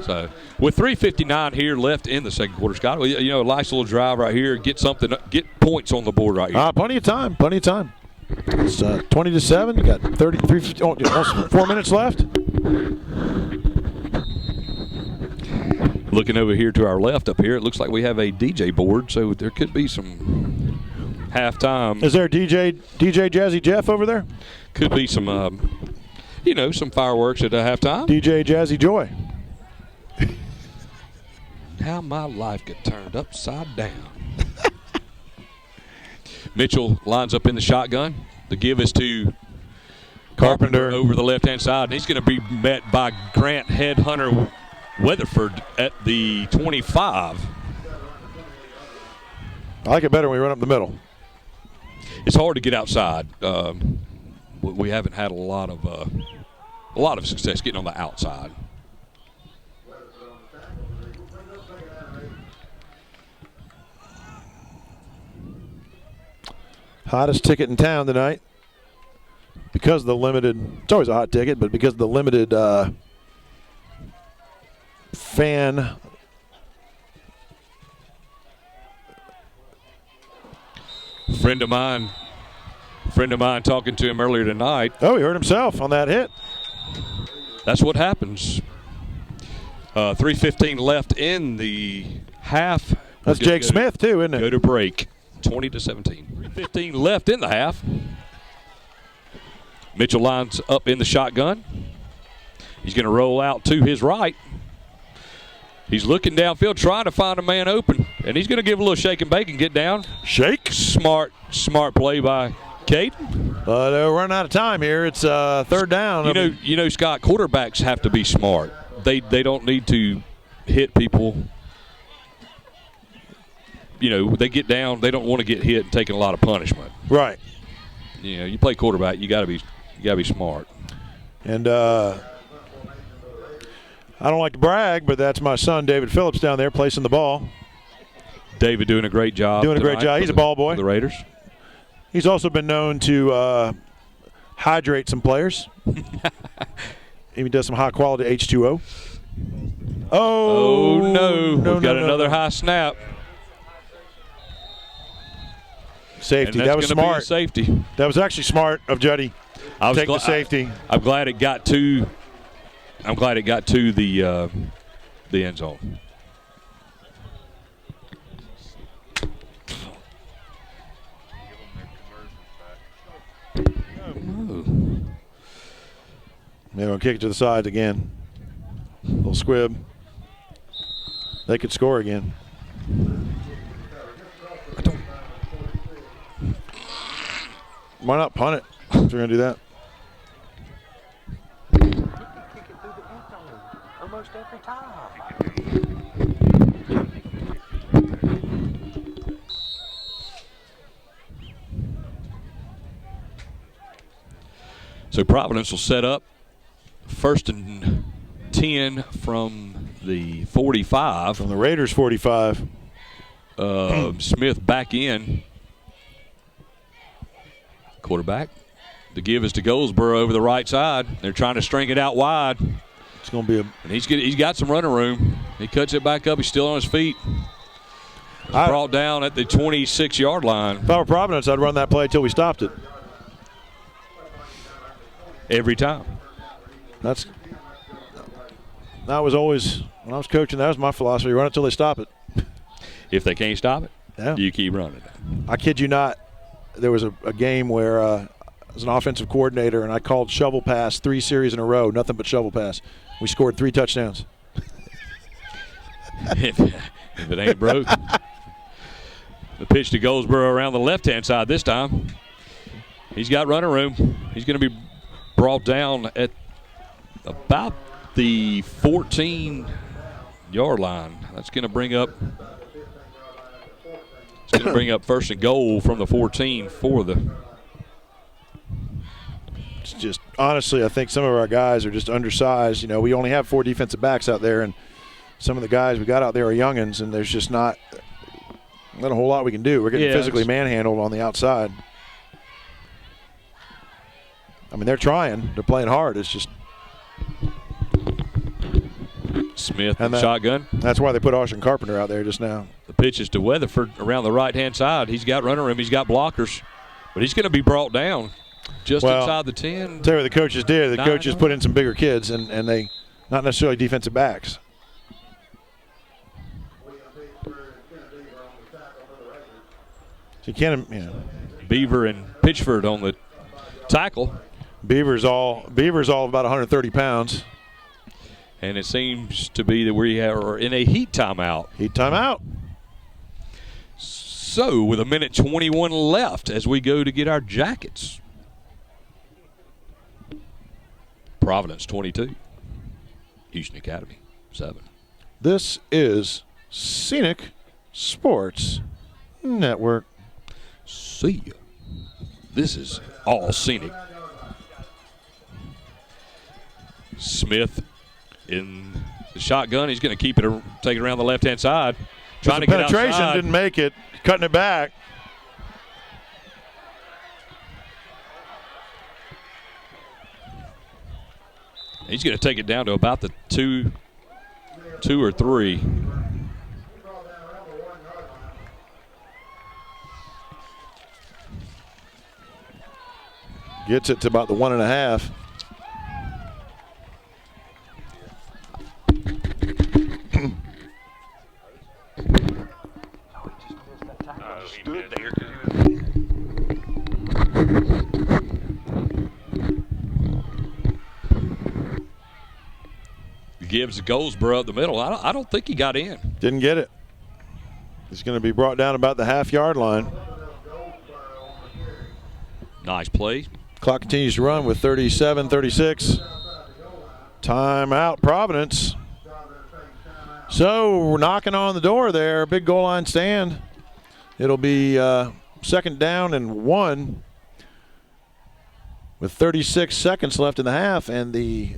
So, with 3:59 here left in the second quarter, Scott, a nice little drive right here. Get points on the board right here. Plenty of time. It's 20-7. You got 33, almost 4 minutes left. Looking over here to our left up here, it looks like we have a DJ board, so there could be some halftime. Is there a DJ Jazzy Jeff over there? Could be some, some fireworks at halftime. DJ Jazzy Joy. How my life got turned upside down. Mitchell lines up in the shotgun. The give is to Carpenter over the left-hand side. And he's going to be met by Grant Headhunter Weatherford at the 25. I like it better when we run up the middle. It's hard to get outside. We haven't had a lot of success getting on the outside. Hottest ticket in town tonight because of the limited. It's always a hot ticket, but because of the limited fan. Friend of mine talking to him earlier tonight. Oh, he hurt himself on that hit. That's what happens. 3:15 left in the half. That's Jake Smith too, isn't it? Go to break. 20-17. 3:15 left in the half. Mitchell lines up in the shotgun. He's going to roll out to his right. He's looking downfield, trying to find a man open, and he's going to give a little shake and bake and get down. Shake. Smart play by Caden. They're running out of time here. It's third down. You know, Scott, quarterbacks have to be smart. They don't need to hit people. You know, they get down. They don't want to get hit and taking a lot of punishment. Right. You know, you play quarterback. You got to be smart. And I don't like to brag, but that's my son David Phillips down there placing the ball. David doing a great job. He's a ball boy. The Raiders. He's also been known to hydrate some players. He does some high quality H2O. Oh no! We've got another high snap. Safety. That was smart. Safety. That was actually smart of Juddy. Take the safety. I'm glad it got to. I'm glad it got to the end zone. They're going to kick it to the sides again. Little squib. They could score again. Why not punt it if you're going to do that? Almost every time. So Providence will set up 1st and 10 from the 45. From the Raiders' 45. Smith back in. Quarterback. The give is to Goldsboro over the right side. They're trying to string it out wide. It's going to be and he's got some running room. He cuts it back up. He's still on his feet. Brought down at the 26-yard line. If I were Providence, I'd run that play until we stopped it. Every time. That was always, when I was coaching, that was my philosophy. Run it until they stop it. If they can't stop it, you keep running it. I kid you not. There was a game where I was an offensive coordinator, and I called shovel pass 3 series in a row, nothing but shovel pass. We scored 3 touchdowns. if it ain't broke. The pitch to Goldsboro around the left-hand side this time. He's got running room. He's going to be brought down at about the 14-yard line. That's going to bring up – it's going to bring up 1st and goal from the 14 for the – It's just – honestly, I think some of our guys are just undersized. You know, we only have 4 defensive backs out there, and some of the guys we got out there are youngins, and there's just not a whole lot we can do. We're getting physically manhandled on the outside. I mean, they're trying. They're playing hard. It's just Smith and shotgun. That's why they put Austin Carpenter out there just now. The pitch is to Weatherford around the right-hand side. He's got running room. He's got blockers. But he's going to be brought down just inside the 10. Tell you what the coaches did. The coaches put in some bigger kids, and they not necessarily defensive backs. So you can't, Beaver and Pitchford on the tackle. Beaver's all about 130 pounds. And it seems to be that we are in a heat timeout. Heat timeout. So, with 1:21 left as we go to get our jackets. Providence 22. Houston Academy 7. This is Scenic Sports Network. See ya. This is all scenic. Smith in the shotgun. He's going to keep it, take it around the left-hand side. Trying to get penetration, outside. didn't make it. Cutting it back. He's going to take it down to about the two or three. Gets it to about the 1.5. Gives Goldsboro up the middle. I don't think he got in. Didn't get it. He's going to be brought down about the half-yard line. Nice play. Clock continues to run with 37-36. Timeout, Providence. So we're knocking on the door there. Big goal line stand. It'll be second down and 1 with 36 seconds left in the half, and the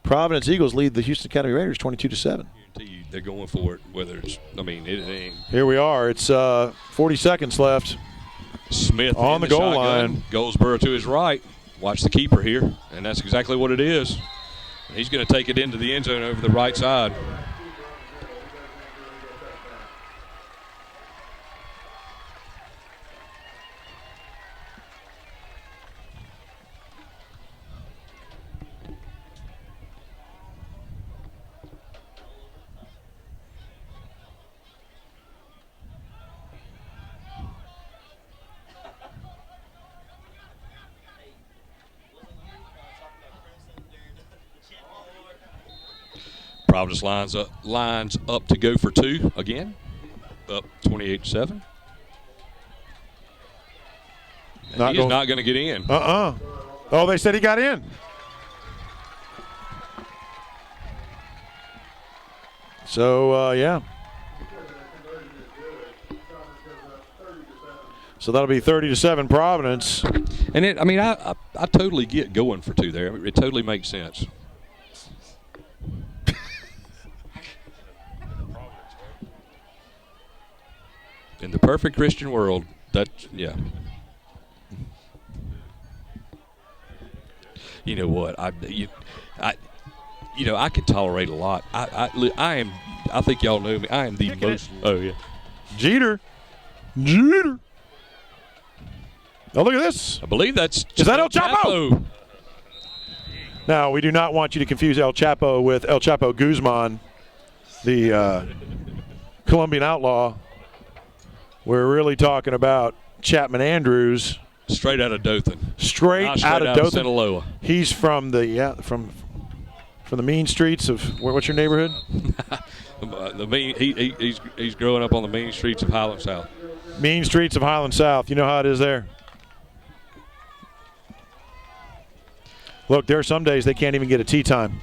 Providence Eagles lead the Houston Academy Raiders 22-7. They're going for it. Whether it's, I mean, it ain't. Here we are. It's 40 seconds left. Smith on the goal line. Goldsboro to his right. Watch the keeper here, and that's exactly what it is. He's going to take it into the end zone over the right side. Providence lines up to go for 2 again. Up 28-7. He's not going to get in. Oh, they said he got in. So, yeah. So that'll be 30-7 Providence. And I totally get going for 2 there. It totally makes sense. In the perfect Christian world, yeah. You know what? I could tolerate a lot. I think y'all know me. I am the most. Oh yeah. Jeter. Oh, look at this. I believe that's. Is that El Chapo? Now, we do not want you to confuse El Chapo with El Chapo Guzman, the Colombian outlaw. We're really talking about Chapman Andrews. Straight out of Dothan. Straight out of Dothan. Sinaloa. He's from the from the mean streets of what's your neighborhood? He's growing up on the mean streets of Highland South. Mean streets of Highland South. You know how it is there. Look, there are some days they can't even get a tea time.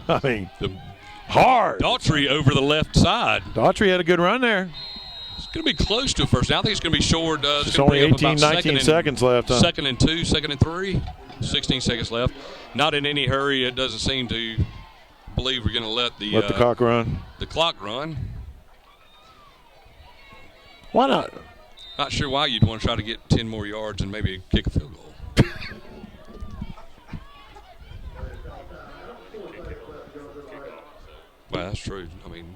I mean, hard. Daughtry over the left side. Daughtry had a good run there. It's going to be close to a first down. I think it's going to be short. It's only 18, 19 seconds left. Huh? Second and 2, second and 3. 16 seconds left. Not in any hurry. It doesn't seem to believe we're going to let the clock run. The clock run. Why not? Not sure why you'd want to try to get 10 more yards and maybe kick a field goal. Well, that's true. I mean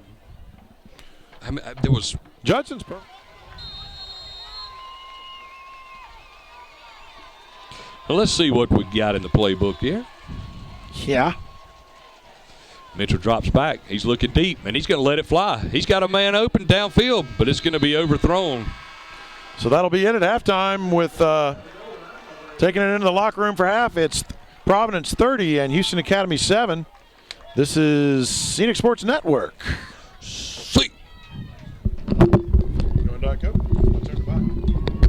there was Judson's pro. Well, let's see what we got in the playbook here. Yeah. Mitchell drops back. He's looking deep, and he's going to let it fly. He's got a man open downfield, but it's going to be overthrown. So that'll be it at halftime with Taking it into the locker room for half, it's Providence 30 and Houston Academy 7. This is Scenic Sports Network. Sweet.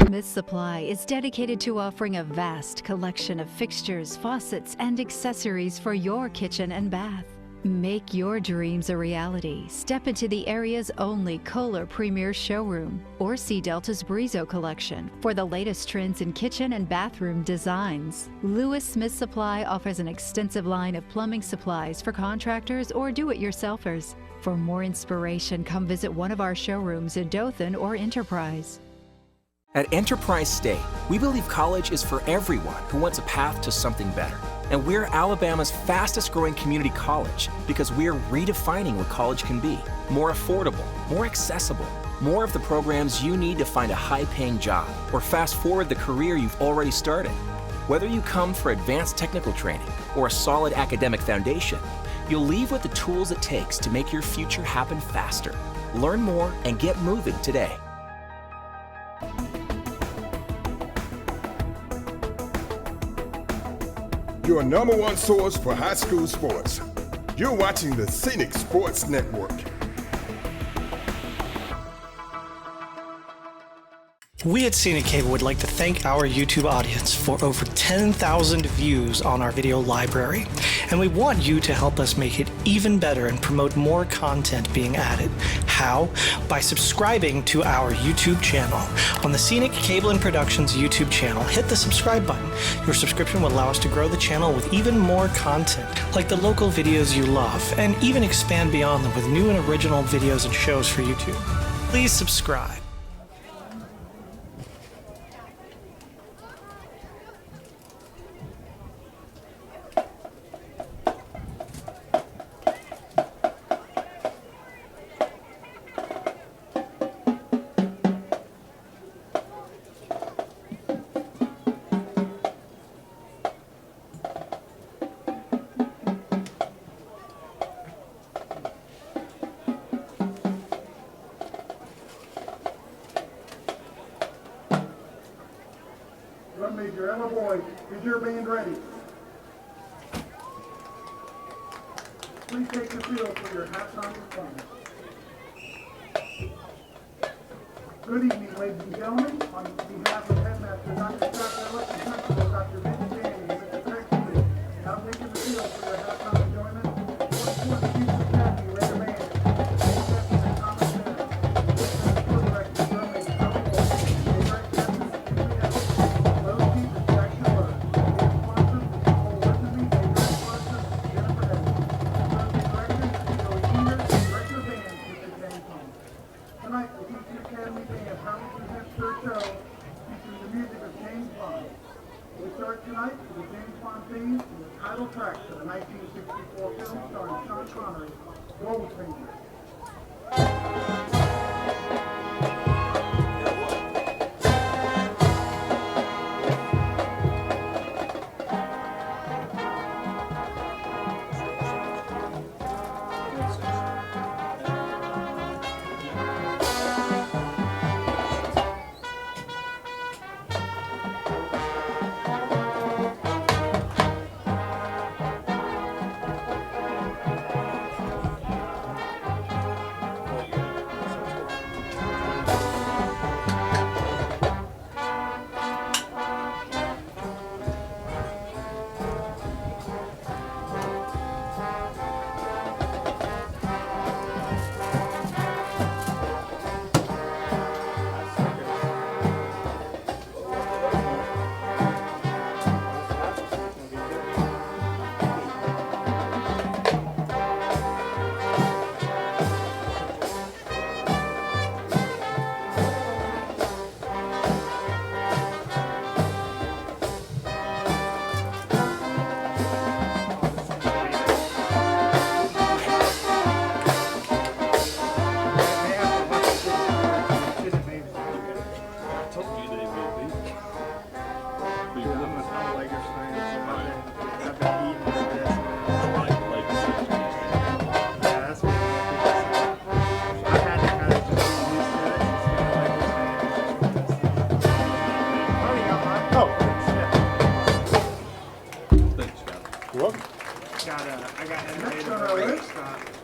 Miss Supply is dedicated to offering a vast collection of fixtures, faucets, and accessories for your kitchen and bath. Make your dreams a reality. Step into the area's only Kohler Premier showroom or see Delta's Brizo collection for the latest trends in kitchen and bathroom designs. Lewis Smith Supply offers an extensive line of plumbing supplies for contractors or do-it-yourselfers. For more inspiration, come visit one of our showrooms in Dothan or Enterprise. At Enterprise State, we believe college is for everyone who wants a path to something better. And we're Alabama's fastest growing community college because we're redefining what college can be. More affordable, more accessible, more of the programs you need to find a high-paying job or fast forward the career you've already started. Whether you come for advanced technical training or a solid academic foundation, you'll leave with the tools it takes to make your future happen faster. Learn more and get moving today. Your number one source for high school sports. You're watching the Scenic Sports Network. We at Scenic Cable would like to thank our YouTube audience for over 10,000 views on our video library, and we want you to help us make it even better and promote more content being added. How? By subscribing to our YouTube channel. On the Scenic Cable and Productions YouTube channel, hit the subscribe button. Your subscription will allow us to grow the channel with even more content, like the local videos you love, and even expand beyond them with new and original videos and shows for YouTube. Please subscribe. Drum major, Emma Boyd, is your band ready? Please take the field for your halftime performance. Good evening, ladies and gentlemen. On behalf of Headmaster Dr. Scott Ellis and Principal Dr. Vince Danny and Mr. Craig Smith, now taking the field for your halftime enjoyment. What's one of Houston Academy Raider band? Tonight with the James Bond theme and the title track to the 1964 film starring Sean Connery, Goldfinger.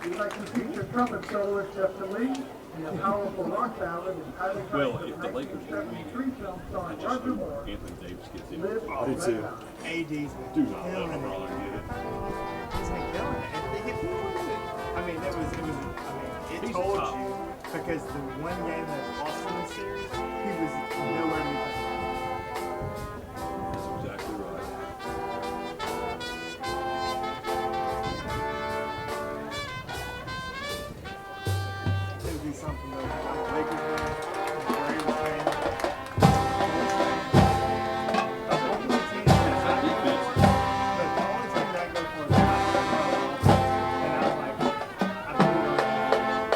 We'd like to feature trumpet soloist Justin Lee in the powerful rock ballad entitled the 1973 film starring Roger Moore, Anthony Davis gets in. Live I did too. AD's Do not let my brother get it. It's like killing it. And they get I mean, it He's told tough. you because the one game that lost in the series, he was nowhere to be found. That's exactly right. It would be something though, like Lakers fan, Braves fan. Of all the teams that I go for, but the only team that I go for is the Lakers. And I was like, I really don't know.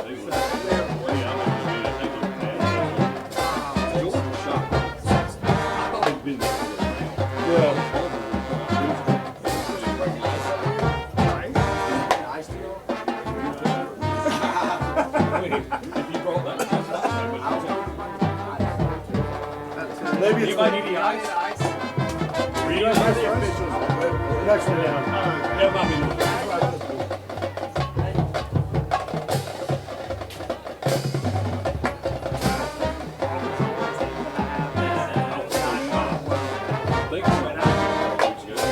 They were, yeah, I think it was Jordan shot. I thought he'd been there for a while. I mean, if you brought that, Maybe it's anybody need the ice? Were you guys the officials? Next one down. That might be Think about it.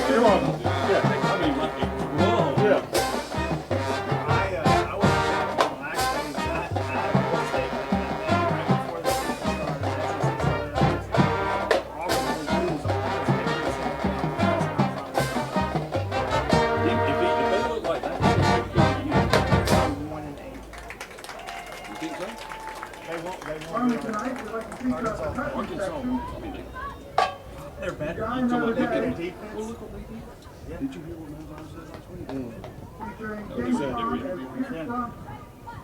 Come on. I mean, like, whoa. Yeah. I was actually that mistake right before the season started. Auburn would lose almost every If they look like that, they're going to be single 1-8. You think so? They won't. Finally tonight, we'd like to feature the cutting Arkansas. section. I mean, They're better. Guy number Better 10, defense. did you hear what Malzahn said last week? featuring he James said they were Bond as interviewing Pierce him. Brosnan.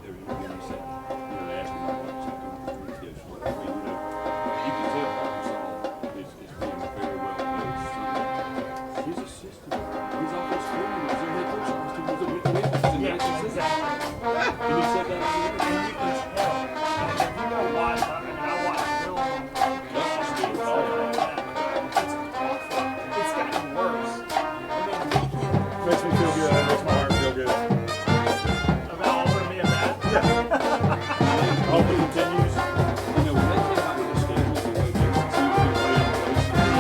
They were going to say, you know, they asked him about something. Yes, what I mean, you know, you can tell Arkansas is being very well coached. His assistant, his offensive coordinator, was their head coach last year, was a witness in the Yeah, SEC. exactly. And he said that on the And you can tell. And if you go watch, I mean, I watched film on Justice did it all. It's awful. It's gotten worse. I mean, we can't. Makes me feel good. That makes my heart feel good. About Auburn being bad? I hope it continues. You know, when they came out with the schedule, the way they were playing on the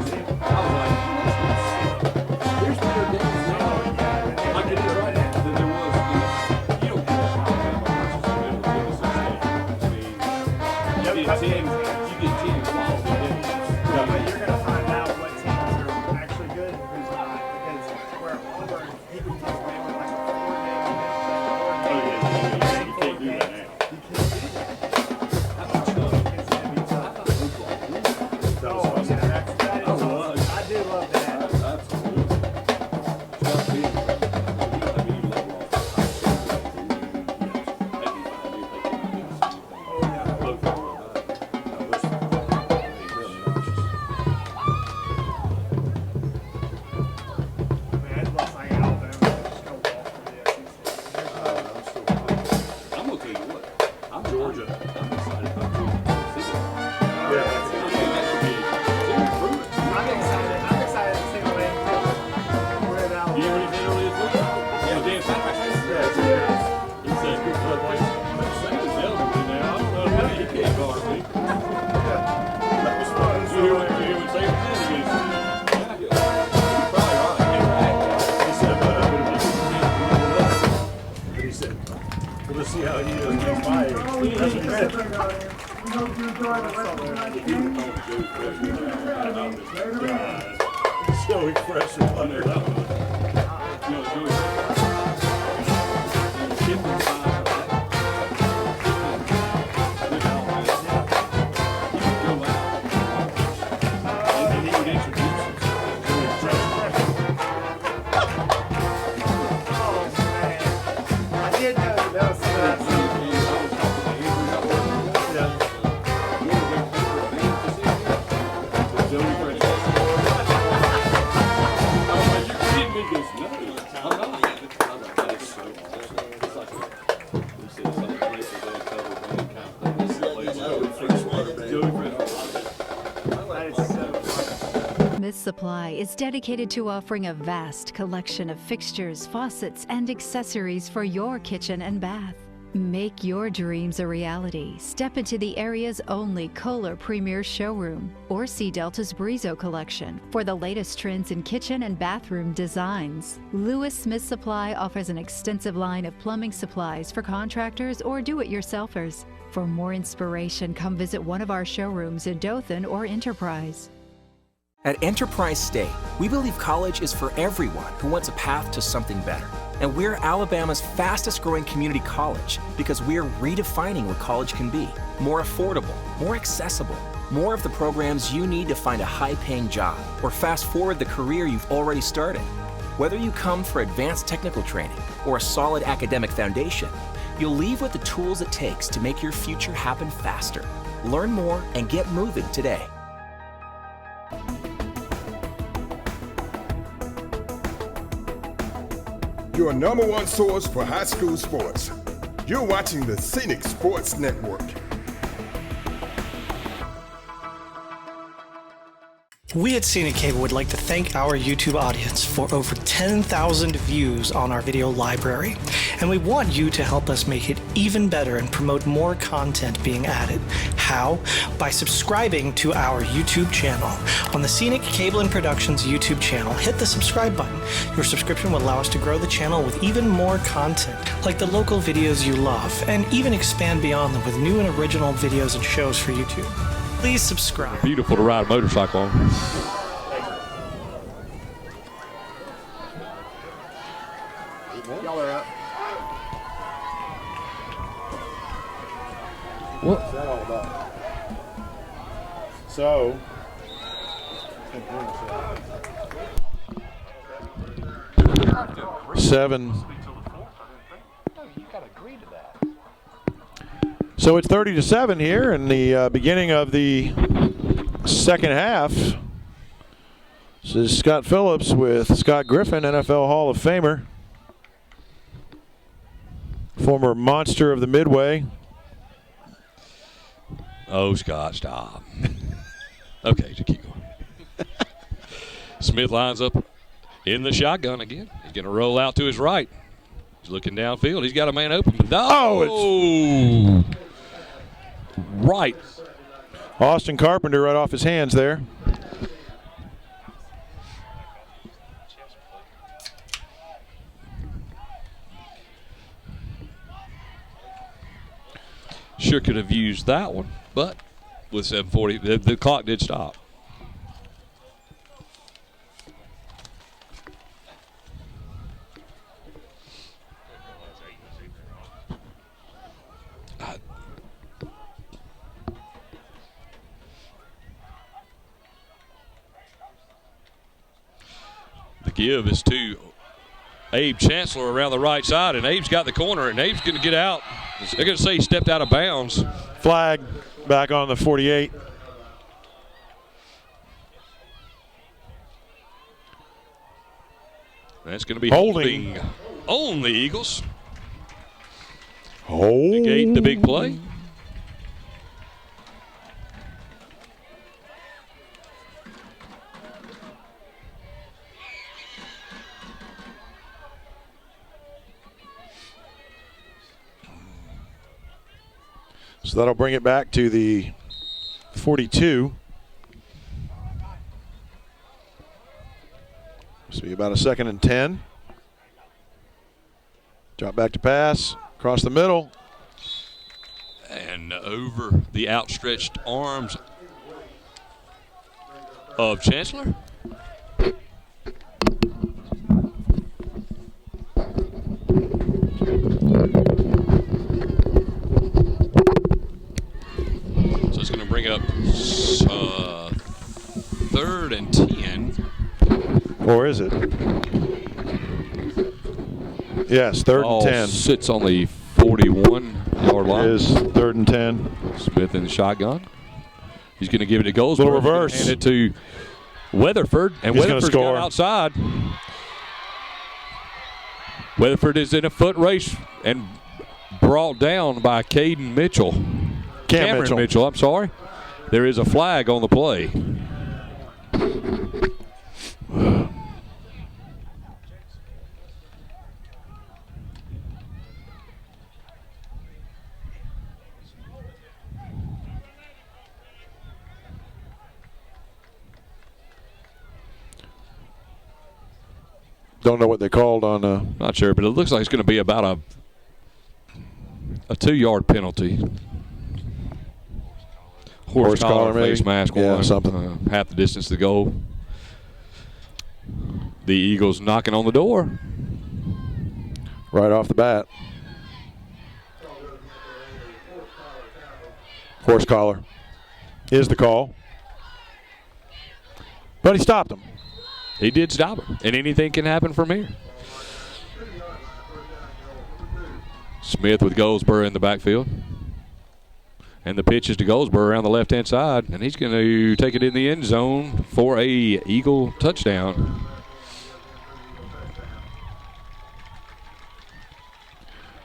SEC, I was like, there's better games now. Like it is right now than there was. You don't get Alabama versus the middle of the Tennessee State. I mean, you get 10 quality games. But you're going to find out what teams are actually good and who's not. Because where Auburn, he can just win with like a 4-game Oh, yeah, you can't do that now. You can't do that. How about Chubb? It's going to be I tough. thought Oklahoma won. Oh, yeah, that is awesome. I do love that. Absolutely. Chubb being, I mean, you level off the high school. Maybe 5 years, they can't do the same thing. Oh, yeah. Both of them are not. No, listen, I mean, I mean, I'd love like Alabama to just go walk for the SEC. I'm gonna tell you what. I'm Georgia. I'm excited about Georgia. Yeah. I think that could be they're improving. I'm excited to see what they do with Alabama. You hear what he said earlier this week? Yeah, Dan Patrick. He said, "Good blood place." Sam's eligible now. I don't know if he can't guard me. You hear what Sam said? He goes, "Yeah, you're probably right." He said, but he said, we'll just see how he is when he's my age. Oh, we That's what he said. We hope you enjoy the rest of tonight's game. Later on. So refreshing. I know that one. You know, Joey. Skip and five. With Alabama. He would go out. And he would introduce himself. Oh, man. I did know that was some of that stuff. Joey Fresh. I was like, you're kidding me. He goes, no, I'm not. Supply is dedicated to offering a vast collection of fixtures, faucets, and accessories for your kitchen and bath. Make your dreams a reality. Step into the area's only Kohler Premier showroom or see Delta's Brizo collection for the latest trends in kitchen and bathroom designs. Lewis Smith Supply offers an extensive line of plumbing supplies for contractors or do-it-yourselfers. For more inspiration, come visit one of our showrooms in Dothan or Enterprise. At Enterprise State, we believe college is for everyone who wants a path to something better. And we're Alabama's fastest growing community college because we're redefining what college can be. More affordable, more accessible, more of the programs you need to find a high-paying job or fast forward the career you've already started. Whether you come for advanced technical training or a solid academic foundation, you'll leave with the tools it takes to make your future happen faster. Learn more and get moving today. Your number one source for high school sports. You're watching the Scenic Sports Network. We at Scenic Cable would like to thank our YouTube audience for over 10,000 views on our video library, and we want you to help us make it even better and promote more content being added. How? By subscribing to our YouTube channel. On the Scenic Cable and Productions YouTube channel, hit the subscribe button. Your subscription will allow us to grow the channel with even more content, like the local videos you love, and even expand beyond them with new and original videos and shows for YouTube. Please subscribe. Beautiful to ride a motorcycle on. Y'all are up. What's that all about? So, Seven. So it's 30-7 here in the beginning of the second half. This is Scott Phillips with Scott Griffin, NFL Hall of Famer, former monster of the Midway. Oh, Scott, stop. Okay, just keep going. Smith lines up in the shotgun again. He's going to roll out to his right. He's looking downfield. He's got a man open. Oh, right. Austin Carpenter right off his hands there. Sure could have used that one, but with 7:40, the clock did stop. The give is to Abe Chancellor around the right side, and Abe's got the corner, and Abe's going to get out. They're going to say he stepped out of bounds. Flag back on the 48. That's going to be holding on the Eagles. Negate the big play. So that'll bring it back to the 42. This will be about a 2nd and 10. Drop back to pass, across the middle. And over the outstretched arms of Chancellor. So it's going to bring up 3rd and 10. Or is it? Yes, 3rd and 10. Sits on the 41-yard line. It is 3rd and 10. Smith in the shotgun. He's going to give it to Goldsboro. Little reverse. Hand it to Weatherford, and He's Weatherford's got outside. Weatherford is in a foot race and brought down by Cameron Mitchell. I'm sorry. There is a flag on the play. don't know what they called on. Not sure, but it looks like it's going to be about a 2-yard penalty. Horse collar, face mask on, something. Half the distance to the goal. The Eagles knocking on the door. Right off the bat. Horse collar is the call. But he stopped him. He did stop him, and anything can happen from here. Smith with Goldsboro in the backfield. And the pitch is to Goldsboro around the left-hand side, and he's going to take it in the end zone for a Eagle touchdown.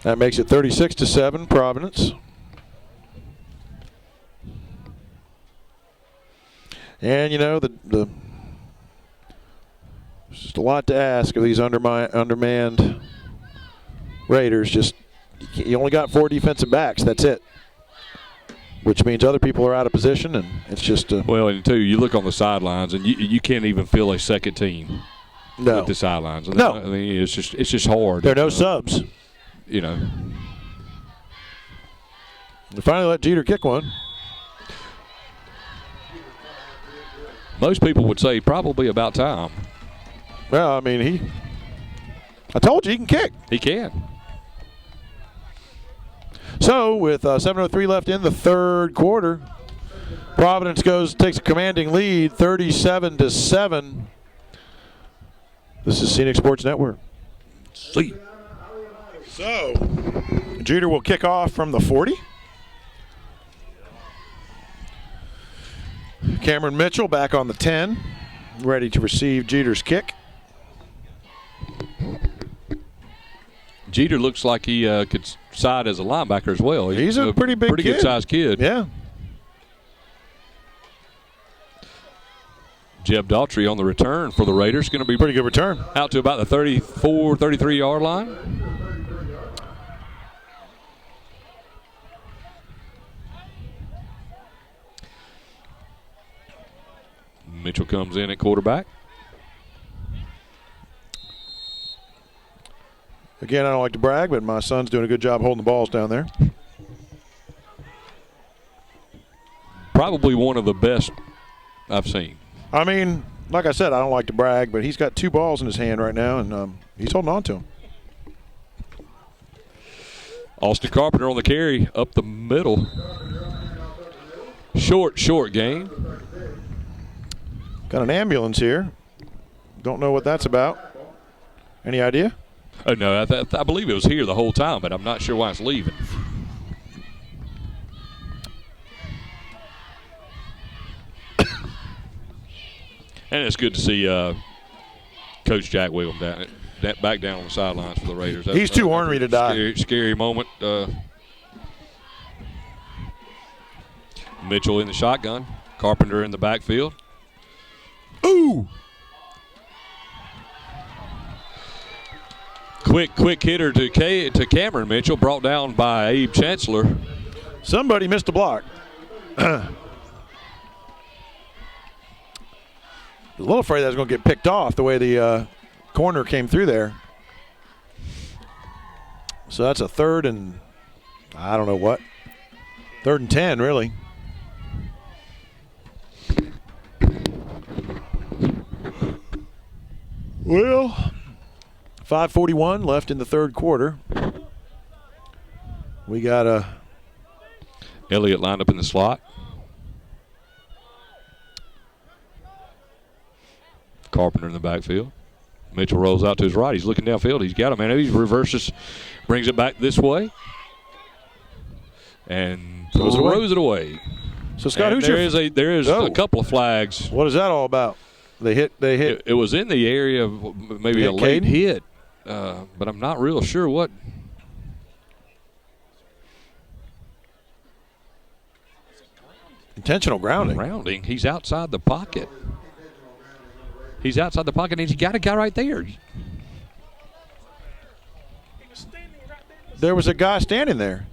That makes it 36-7, Providence. And, you know, the just a lot to ask of these undermanned Raiders. Just you only got 4 defensive backs. That's it. Which means other people are out of position, and it's just well, and too, you look on the sidelines, and you can't even feel a second team with the sidelines. No, I mean it's just hard. There are no subs. You know. They finally let Jeter kick one. Most people would say probably about time. Well, I mean, I told you he can kick. He can. So, with 7:03 left in the third quarter, Providence takes a commanding lead, 37-7. This is Scenic Sports Network. See. So, Jeter will kick off from the 40. Cameron Mitchell back on the 10, ready to receive Jeter's kick. Jeter looks like he could side as a linebacker as well. He's a pretty big pretty good-sized kid. Yeah. Jeb Daughtry on the return for the Raiders. Going to be pretty good return. Out to about the 34, 33-yard line. Mitchell comes in at quarterback. Again, I don't like to brag, but my son's doing a good job holding the balls down there. Probably one of the best I've seen. I mean, like I said, I don't like to brag, but he's got 2 balls in his hand right now, and he's holding on to them. Austin Carpenter on the carry up the middle. Short game. Got an ambulance here. Don't know what that's about. Any idea? Oh, no, I believe it was here the whole time, but I'm not sure why it's leaving. And it's good to see Coach Jack Williams back down on the sidelines for the Raiders. He's too ornery to die. Scary moment. Mitchell in the shotgun. Carpenter in the backfield. Ooh! Quick hitter to Cameron Mitchell, brought down by Abe Chancellor. Somebody missed a block. A little afraid that was going to get picked off the way the corner came through there. So that's a 3rd and I don't know what. 3rd and 10, really. Well, 5:41 left in the third quarter. We got Elliott lined up in the slot. Carpenter in the backfield. Mitchell rolls out to his right. He's looking downfield. He's got him, man. He reverses, brings it back this way, and throws it away. So, Scott, and there is a couple of flags. What is that all about? They hit. It was in the area of maybe a late hit, but I'm not real sure what. Intentional grounding. Grounding. He's outside the pocket. He's outside the pocket, and he's got a guy right there. There was a guy standing there.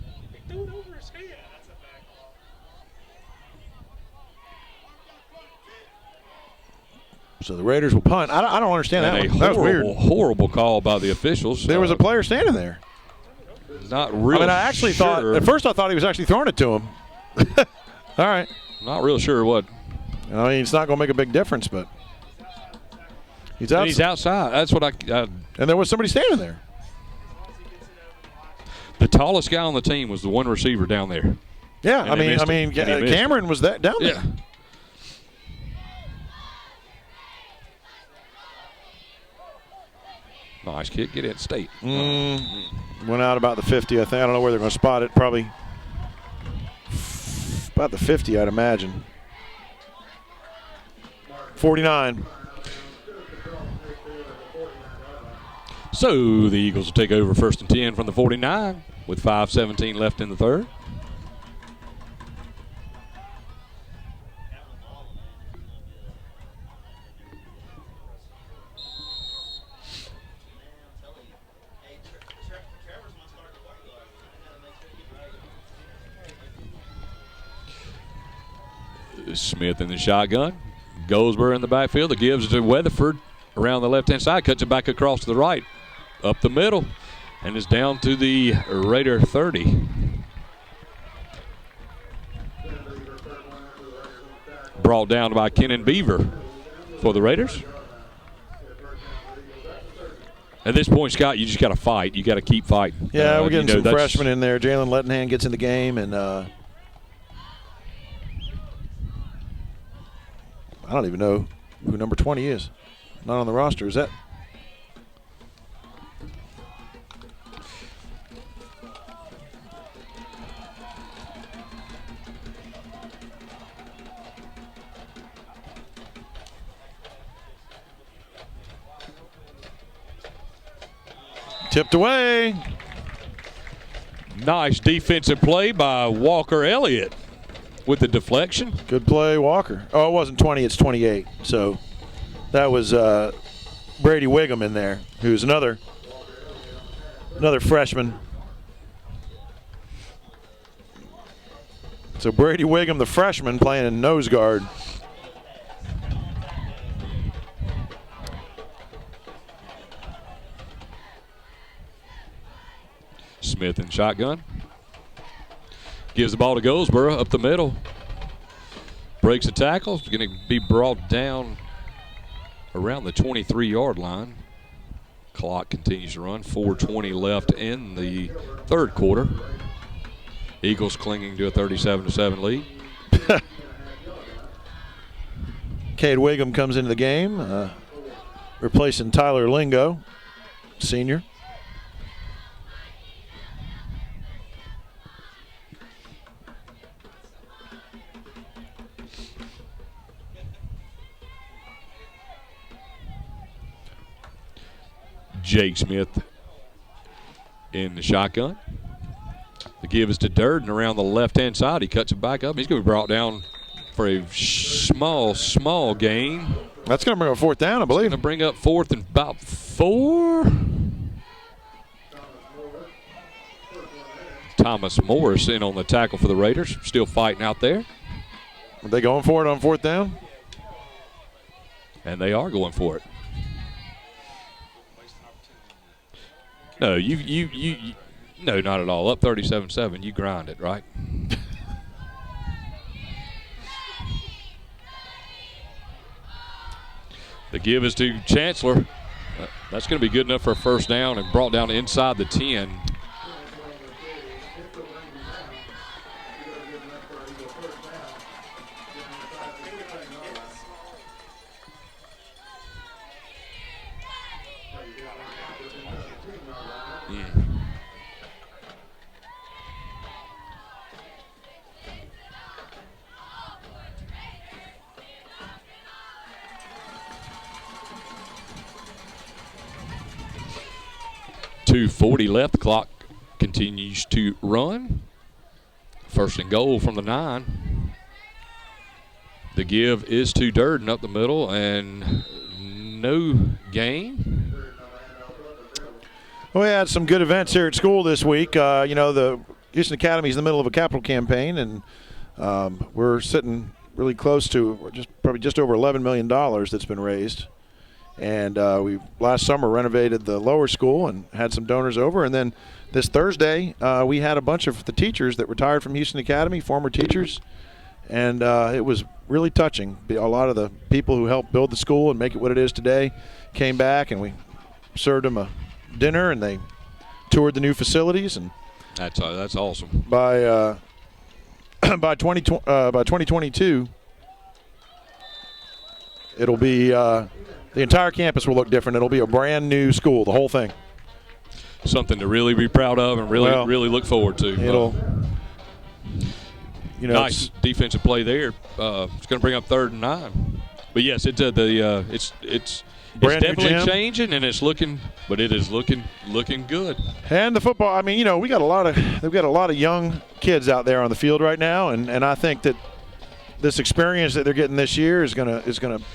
So the Raiders will punt. I don't understand And that one. That was weird. Horrible call by the officials. There was a player standing there. Not really. I actually thought, at first I thought he was actually throwing it to him. All right. Not real sure what. I mean, it's not going to make a big difference, but he's outside. He's outside. That's what and there was somebody standing there. The tallest guy on the team was the one receiver down there. Yeah, And I mean, Cameron was down there. Yeah. Nice kick. Get in state. Went out about the 50, I think. I don't know where they're going to spot it. Probably about the 50, I'd imagine. 49. So the Eagles will take over 1st and 10 from the 49 with 5:17 left in the third. Smith in the shotgun. Goldsboro in the backfield. It gives to Weatherford around the left-hand side. Cuts it back across to the right. Up the middle. And is down to the Raider 30. Brought down by Kennan Beaver for the Raiders. At this point, Scott, you just got to fight. You got to keep fighting. Yeah, we're getting some freshmen in there. Jalen Lettenham gets in the game, and I don't even know who number 20 is. Not on the roster. Is that? Tipped away. Nice defensive play by Walker Elliott with the deflection. Good play, Walker. Oh, it wasn't 20, it's 28. So that was Brady Wiggum in there, who's another freshman. So Brady Wiggum, the freshman, playing in nose guard. Smith in shotgun. Gives the ball to Goldsboro up the middle. Breaks a tackle. It's going to be brought down around the 23-yard line. Clock continues to run. 4:20 left in the third quarter. Eagles clinging to a 37-7 lead. Cade Wiggum comes into the game, replacing Tyler Lingo, senior. Jake Smith in the shotgun. The give is to Durden around the left-hand side. He cuts it back up. He's going to be brought down for a small gain. That's going to bring up 4th down, I believe. Going to bring up 4th and about 4. Thomas Morris in on the tackle for the Raiders. Still fighting out there. Are they going for it on 4th down? And they are going for it. No, no, not at all. Up 37-7, you grind it, right? The give is to Chancellor. That's going to be good enough for a 1st down and brought down inside the 10. .240 left. The clock continues to run. 1st and goal from the 9. The give is to Durden up the middle, and no gain. Well, we had some good events here at school this week. The Houston Academy is in the middle of a capital campaign, and we're sitting really close to probably just over $11 million that's been raised. And we last summer renovated the lower school and had some donors over. And then this Thursday, we had a bunch of the teachers that retired from Houston Academy, former teachers. And it was really touching. A lot of the people who helped build the school and make it what it is today came back, and we served them a dinner, and they toured the new facilities. And that's awesome. By 2022, it'll be the entire campus will look different. It'll be a brand new school, the whole thing. Something to really be proud of and really look forward to. It'll, nice defensive play there. It's going to bring up 3rd and 9. But yes, it's definitely changing, and it's looking good. And the football, I mean, they've got a lot of young kids out there on the field right now, and I think that this experience that they're getting this year is gonna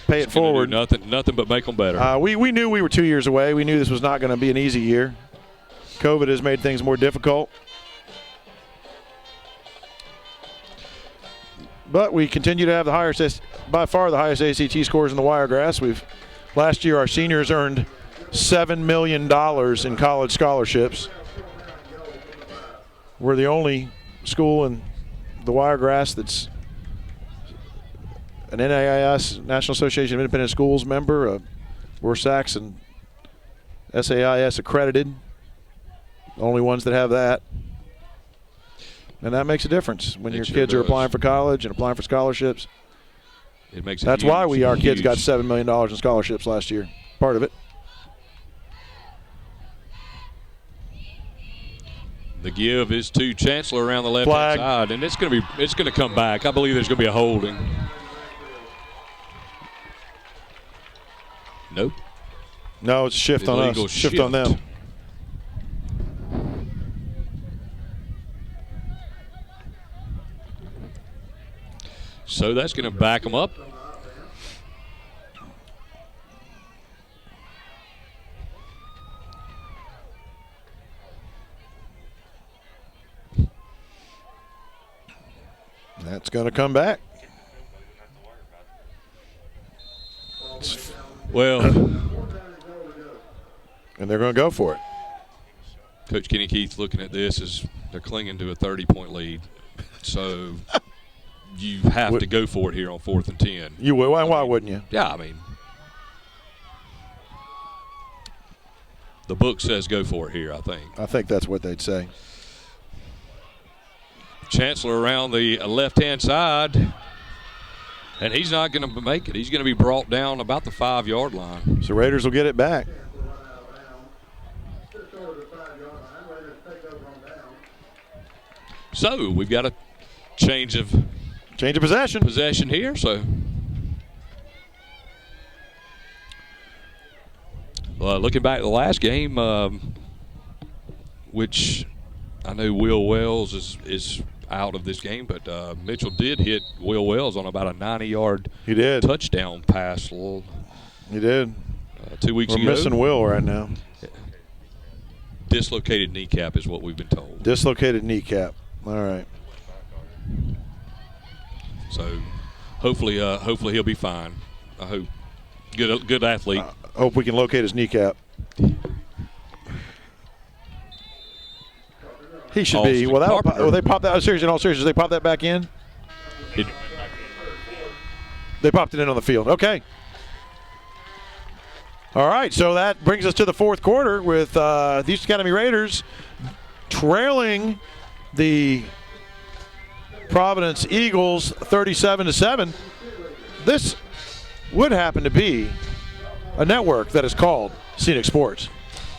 pay it forward. Nothing but make them better. We knew we were 2 years away. We knew this was not going to be an easy year. COVID has made things more difficult. But we continue to have by far the highest ACT scores in the Wiregrass. Last year our seniors earned $7 million in college scholarships. We're the only school in the Wiregrass that's an NAIS, National Association of Independent Schools member, we're Saxon SAIS accredited, the only ones that have that. And that makes a difference when your kids are applying for college and applying for scholarships. It makes That's why our kids got $7 million in scholarships last year. Part of it. The give is to Chancellor around the left-hand side, and it's going to come back. I believe there's going to be a holding. Nope. No, it's a shift on us. Shift on them. So that's going to back them up. That's going to come back. Well, and they're going to go for it. Coach Kenny Keith looking at this as they're clinging to a 30-point lead. So you have to go for it here on 4th and 10. You would. Why wouldn't you? Yeah, I mean, the book says go for it here, I think. I think that's what they'd say. Chancellor around the left-hand side, and he's not going to make it. He's going to be brought down about the 5-yard line. So Raiders will get it back. So we've got a change of possession here. So looking back at the last game, which I know Will Wells is out of this game, but Mitchell did hit Will Wells on about a 90-yard touchdown pass. He did. 2 weeks ago. We're missing Will right now. Dislocated kneecap is what we've been told. Dislocated kneecap. All right. So hopefully he'll be fine. I hope. Good athlete. Hope we can locate his kneecap. He should be. Well, they popped that. In all seriousness, they popped that back in. They popped it in on the field. Okay. All right. So that brings us to the 4th quarter with the Houston Academy Raiders trailing the Providence Eagles 37-7. This would happen to be a network that is called Scenic Sports.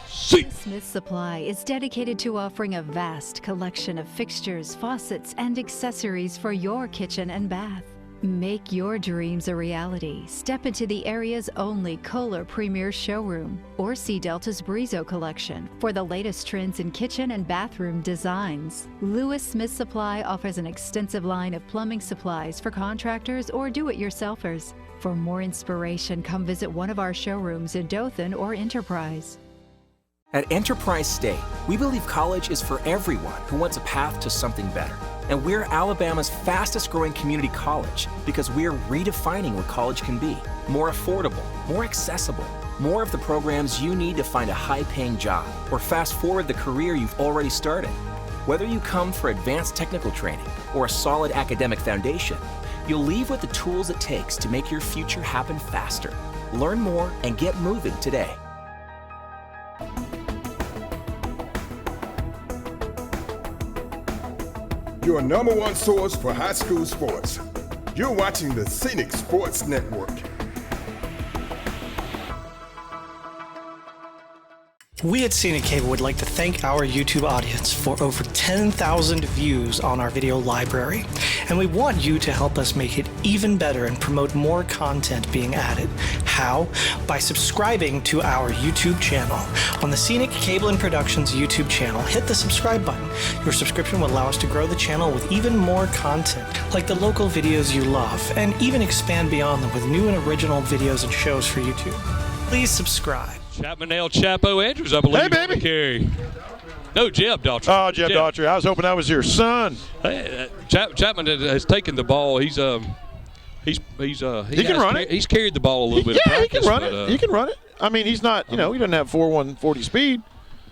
Smith Supply is dedicated to offering a vast collection of fixtures, faucets, and accessories for your kitchen and bath. Make your dreams a reality. Step into the area's only Kohler Premier showroom or see Delta's Brizo collection for the latest trends in kitchen and bathroom designs. Lewis Smith Supply offers an extensive line of plumbing supplies for contractors or do-it-yourselfers. For more inspiration, come visit one of our showrooms in Dothan or Enterprise. At Enterprise State, we believe college is for everyone who wants a path to something better. And we're Alabama's fastest growing community college because we're redefining what college can be. More affordable, more accessible, more of the programs you need to find a high-paying job or fast forward the career you've already started. Whether you come for advanced technical training or a solid academic foundation, you'll leave with the tools it takes to make your future happen faster. Learn more and get moving today. Your number one source for high school sports. You're watching the Scenic Sports Network. We at Scenic Cable would like to thank our YouTube audience for over 10,000 views on our video library, and we want you to help us make it even better and promote more content being added. How? By subscribing to our YouTube channel. On the Scenic Cable and Productions YouTube channel, hit the subscribe button. Your subscription will allow us to grow the channel with even more content, like the local videos you love, and even expand beyond them with new and original videos and shows for YouTube. Please subscribe. Chapman L. Chapo Andrews, I believe. Hey, baby. Carry. No, Jeb Daughtry. Oh, Jeb Daughtry. I was hoping that was your son. Hey, Chapman has taken the ball. He can run it. He's carried the ball a little bit. Yeah, Practice, he can run it. He can run it. I mean, he's not. He doesn't have 4.140 speed.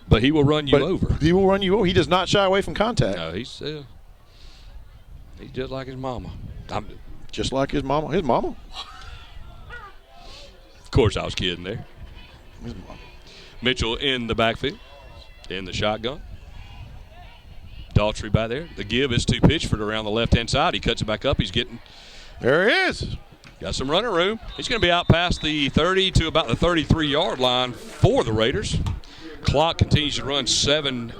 But he will run you over. He will run you over. He does not shy away from contact. No, he's just like his mama. Just like his mama. His mama. Of course, I was kidding there. Mitchell in the backfield, in the shotgun. Daughtry by there. The give is to Pitchford around the left-hand side. He cuts it back up. He's getting. There he is. Got some running room. He's going to be out past the 30 to about the 33-yard line for the Raiders. Clock continues to run 7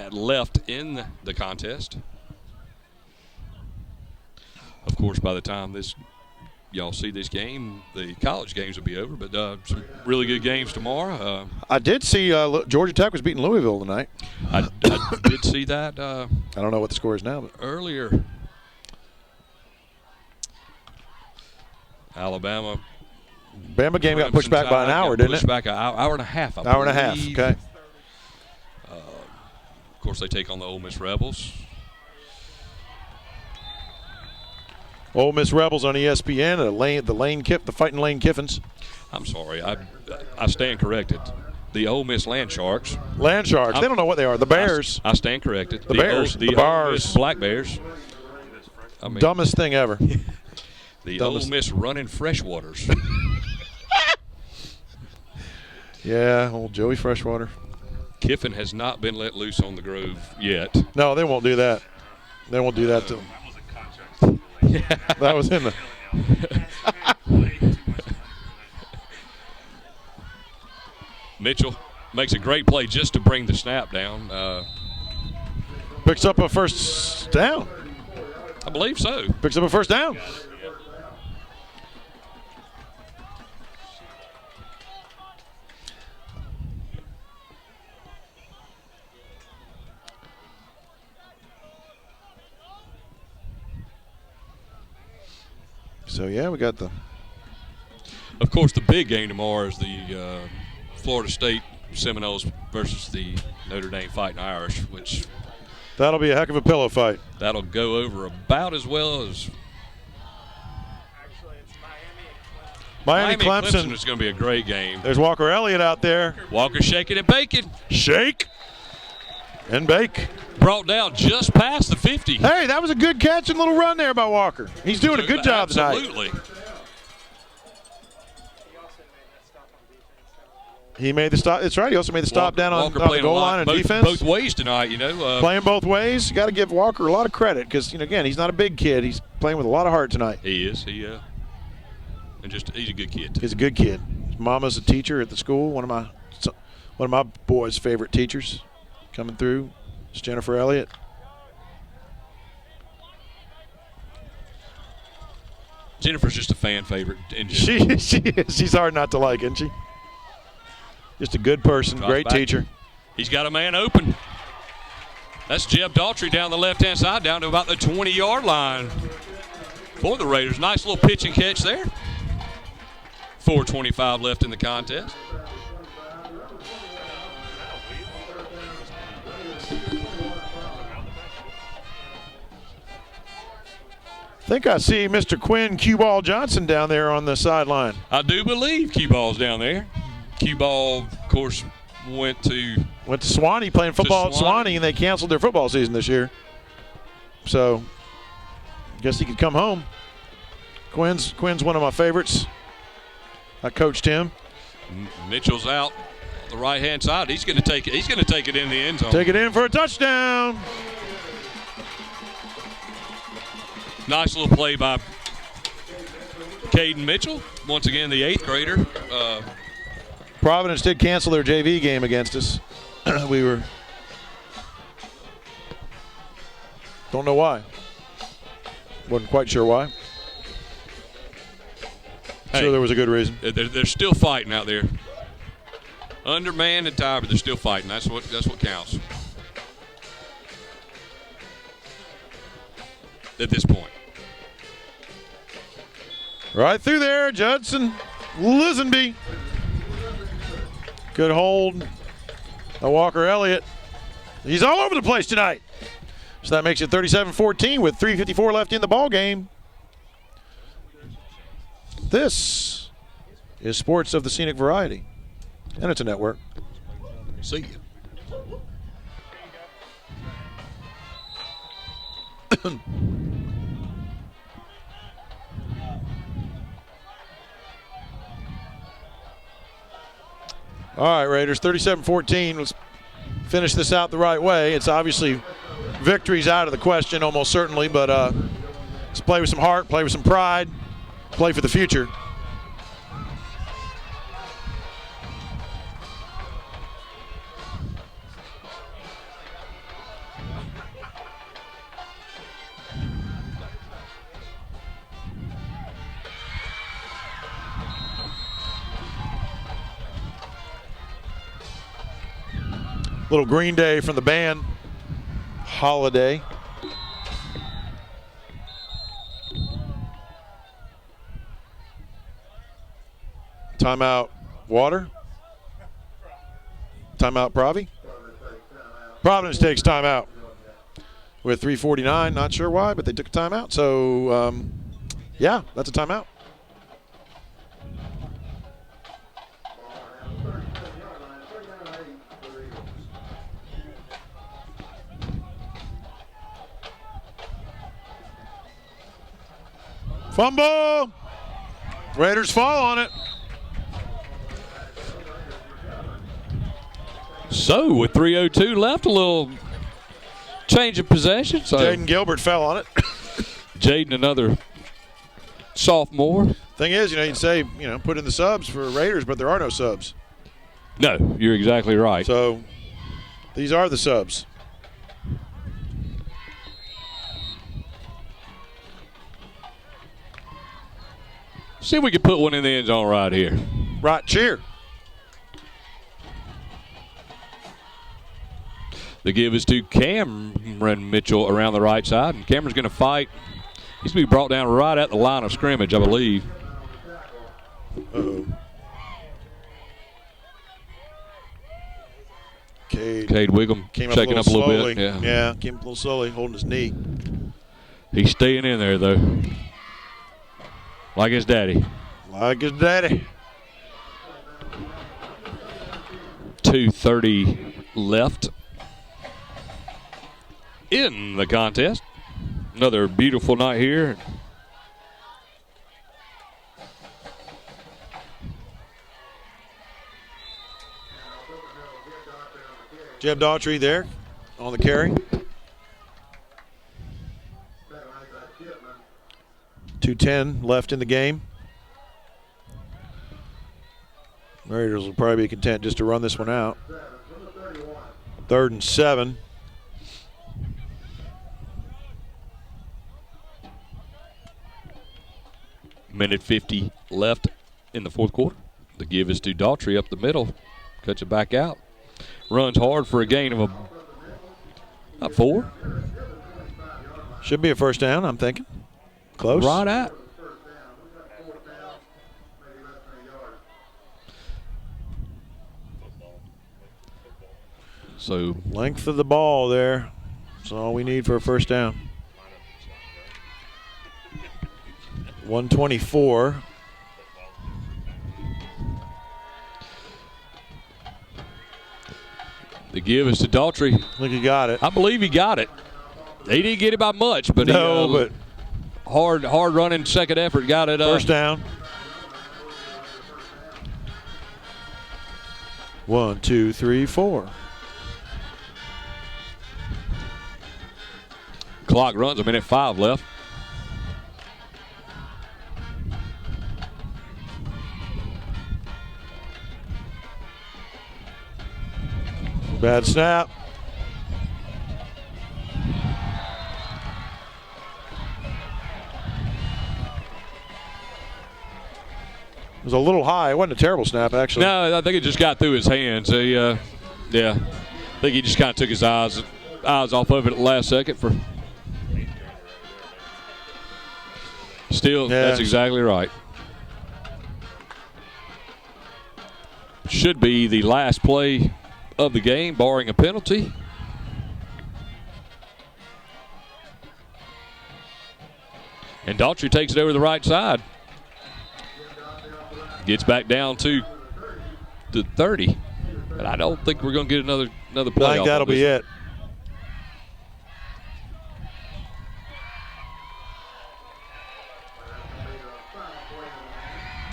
left in the contest. Of course, by the time y'all see this game, the college games will be over, but some really good games tomorrow. I did see Georgia Tech was beating Louisville tonight. I did see that. I don't know what the score is now, but earlier. Bama game got pushed back by an hour, didn't it? Pushed back an hour and a half, I Hour and a half, believe. okay. Of course, they take on the Ole Miss Rebels. Ole Miss Rebels on ESPN, the Fighting Lane Kiffins. I'm sorry, I stand corrected. The Ole Miss Land Sharks. Land Sharks. They don't know what they are. The Bears. I stand corrected. The Bears. The Ole Miss Black Bears. Dumbest thing ever. The Ole Miss Running Freshwaters. Yeah, old Joey Freshwater. Kiffin has not been let loose on the Grove yet. No, they won't do that. They won't do that to him. Yeah. That was in the Mitchell makes a great play just to bring the snap down. Picks up a first down. I believe so. Picks up a first down. So, yeah, we got the. Of course, the big game tomorrow is the Florida State Seminoles versus the Notre Dame Fighting Irish, which. That'll be a heck of a pillow fight. That'll go over about as well as. Actually, it's Miami Clemson is going to be a great game. There's Walker Elliott out there. Walker shaking and baking. Shake and bake. Brought down just past the 50. Hey, that was a good catch and little run there by Walker. He's doing a good job tonight. Absolutely. He made the stop. That's right. He also made the stop down on the goal line and defense. Both ways tonight, playing both ways. You got to give Walker a lot of credit because, again, he's not a big kid. He's playing with a lot of heart tonight. He is. He's a good kid. He's a good kid. His mama's a teacher at the school. One of my boys' favorite teachers coming through. It's Jennifer Elliott. Jennifer's just a fan favorite in general. She is. She's hard not to like, isn't she? Just a good person, great teacher. He's got a man open. That's Jeb Daughtry down the left-hand side, down to about the 20-yard line for the Raiders. Nice little pitch and catch there. 4:25 left in the contest. think I see Mr. Quinn Cue Ball Johnson down there on the sideline. I do believe Cue Ball's down there. Cue Ball, of course, went to Swanee playing football at Swanee, and they canceled their football season this year. So, I guess he could come home. Quinn's one of my favorites. I coached him. Mitchell's out the right-hand side. He's going to take it. He's going to take it in the end zone. Take it in for a touchdown. Nice little play by Caden Mitchell. Once again, the 8th grader. Providence did cancel their JV game against us. Don't know why. Wasn't quite sure why. Hey, sure there was a good reason. They're still fighting out there. Undermanned and tired, but they're still fighting. That's what counts at this point. Right through there, Judson Lisenby. Good hold. Walker Elliott. He's all over the place tonight. So that makes it 37-14 with 3:54 left in the ball game. This is Sports of the Scenic Variety, and it's a network. See you. All right, Raiders, 37-14. Let's finish this out the right way. It's obviously victory's out of the question, almost certainly, but let's play with some heart, play with some pride, play for the future. Little Green Day from the band, Holiday. Timeout, Water. Timeout, Provi. Providence takes timeout with 3:49. Not sure why, but they took a timeout. So, yeah, that's a timeout. Fumble. Raiders fall on it. So with 3:02 left, a little change of possession. So Jaden Gilbert fell on it. Jaden, another sophomore. Thing is, you'd say, put in the subs for Raiders, but there are no subs. No, you're exactly right. So these are the subs. See if we can put one in the end zone right here. Right, cheer. The give is to Cameron Mitchell around the right side, and Cameron's going to fight. He's going to be brought down right at the line of scrimmage, I believe. Uh-oh. Cade Wiggum came shaking up a little slowly. bit. Yeah, came up a little slowly, holding his knee. He's staying in there, though. Like his daddy. Like his daddy. 2:30 left in the contest. Another beautiful night here. Jeb Daughtry there on the carry. 2:10 left in the game. Raiders will probably be content just to run this one out. 3rd and 7. Minute 50 left in the fourth quarter. The give is to Daughtry up the middle. Cuts it back out. Runs hard for a gain of about 4. Should be a first down, I'm thinking. Close. Right at. So length of the ball there. That's all we need for a first down. 124. The give is to Daughtry. I think he got it. I believe he got it. He didn't get it by much, but but hard running second effort got it. First down. 1, 2, 3, 4. Clock runs a minute 5 left. Bad snap. It was a little high. It wasn't a terrible snap, actually. No, I think it just got through his hands. Yeah, I think he just kind of took his eyes off of it at the last second. Still, yeah. That's exactly right. Should be the last play of the game, barring a penalty. And Daughtry takes it over the right side. Gets back down to the 30. But I don't think we're going to get another play. I think that'll be it.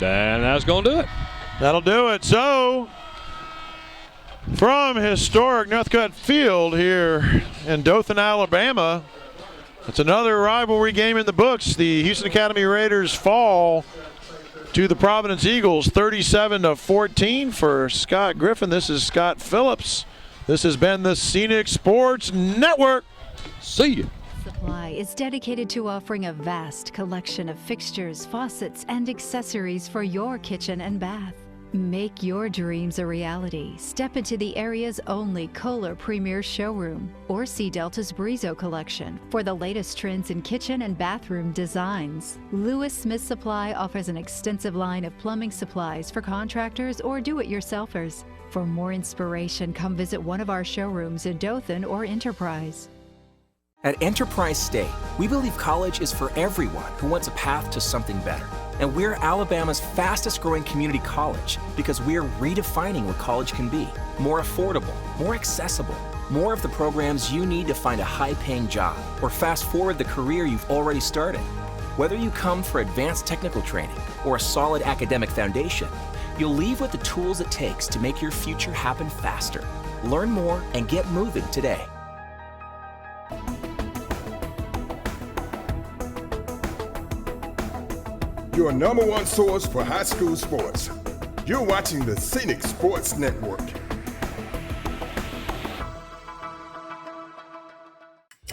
And that's going to do it. That'll do it. So, from historic Northcutt Field here in Dothan, Alabama, it's another rivalry game in the books. The Houston Academy Raiders fall to the Providence Eagles 37-14 for Scott Griffin. This is Scott Phillips. This has been the Scenic Sports Network. See you. Supply is dedicated to offering a vast collection of fixtures, faucets, and accessories for your kitchen and bath. Make your dreams a reality. Step into the area's only Kohler Premier Showroom or see Delta's Brizo collection for the latest trends in kitchen and bathroom designs. Lewis Smith Supply offers an extensive line of plumbing supplies for contractors or do-it-yourselfers. For more inspiration, come visit one of our showrooms in Dothan or Enterprise. At Enterprise State, we believe college is for everyone who wants a path to something better. And we're Alabama's fastest growing community college because we're redefining what college can be. More affordable, more accessible, more of the programs you need to find a high-paying job or fast forward the career you've already started. Whether you come for advanced technical training or a solid academic foundation, you'll leave with the tools it takes to make your future happen faster. Learn more and get moving today. Your number one source for high school sports. You're watching the Scenic Sports Network.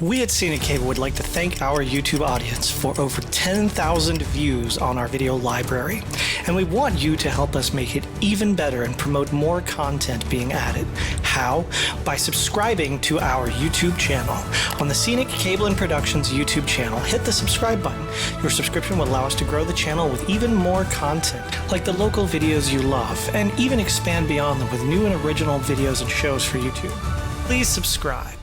We at Scenic Cable would like to thank our YouTube audience for over 10,000 views on our video library, and we want you to help us make it even better and promote more content being added. How? By subscribing to our YouTube channel. On the Scenic Cable and Productions YouTube channel, hit the subscribe button. Your subscription will allow us to grow the channel with even more content, like the local videos you love, and even expand beyond them with new and original videos and shows for YouTube. Please subscribe.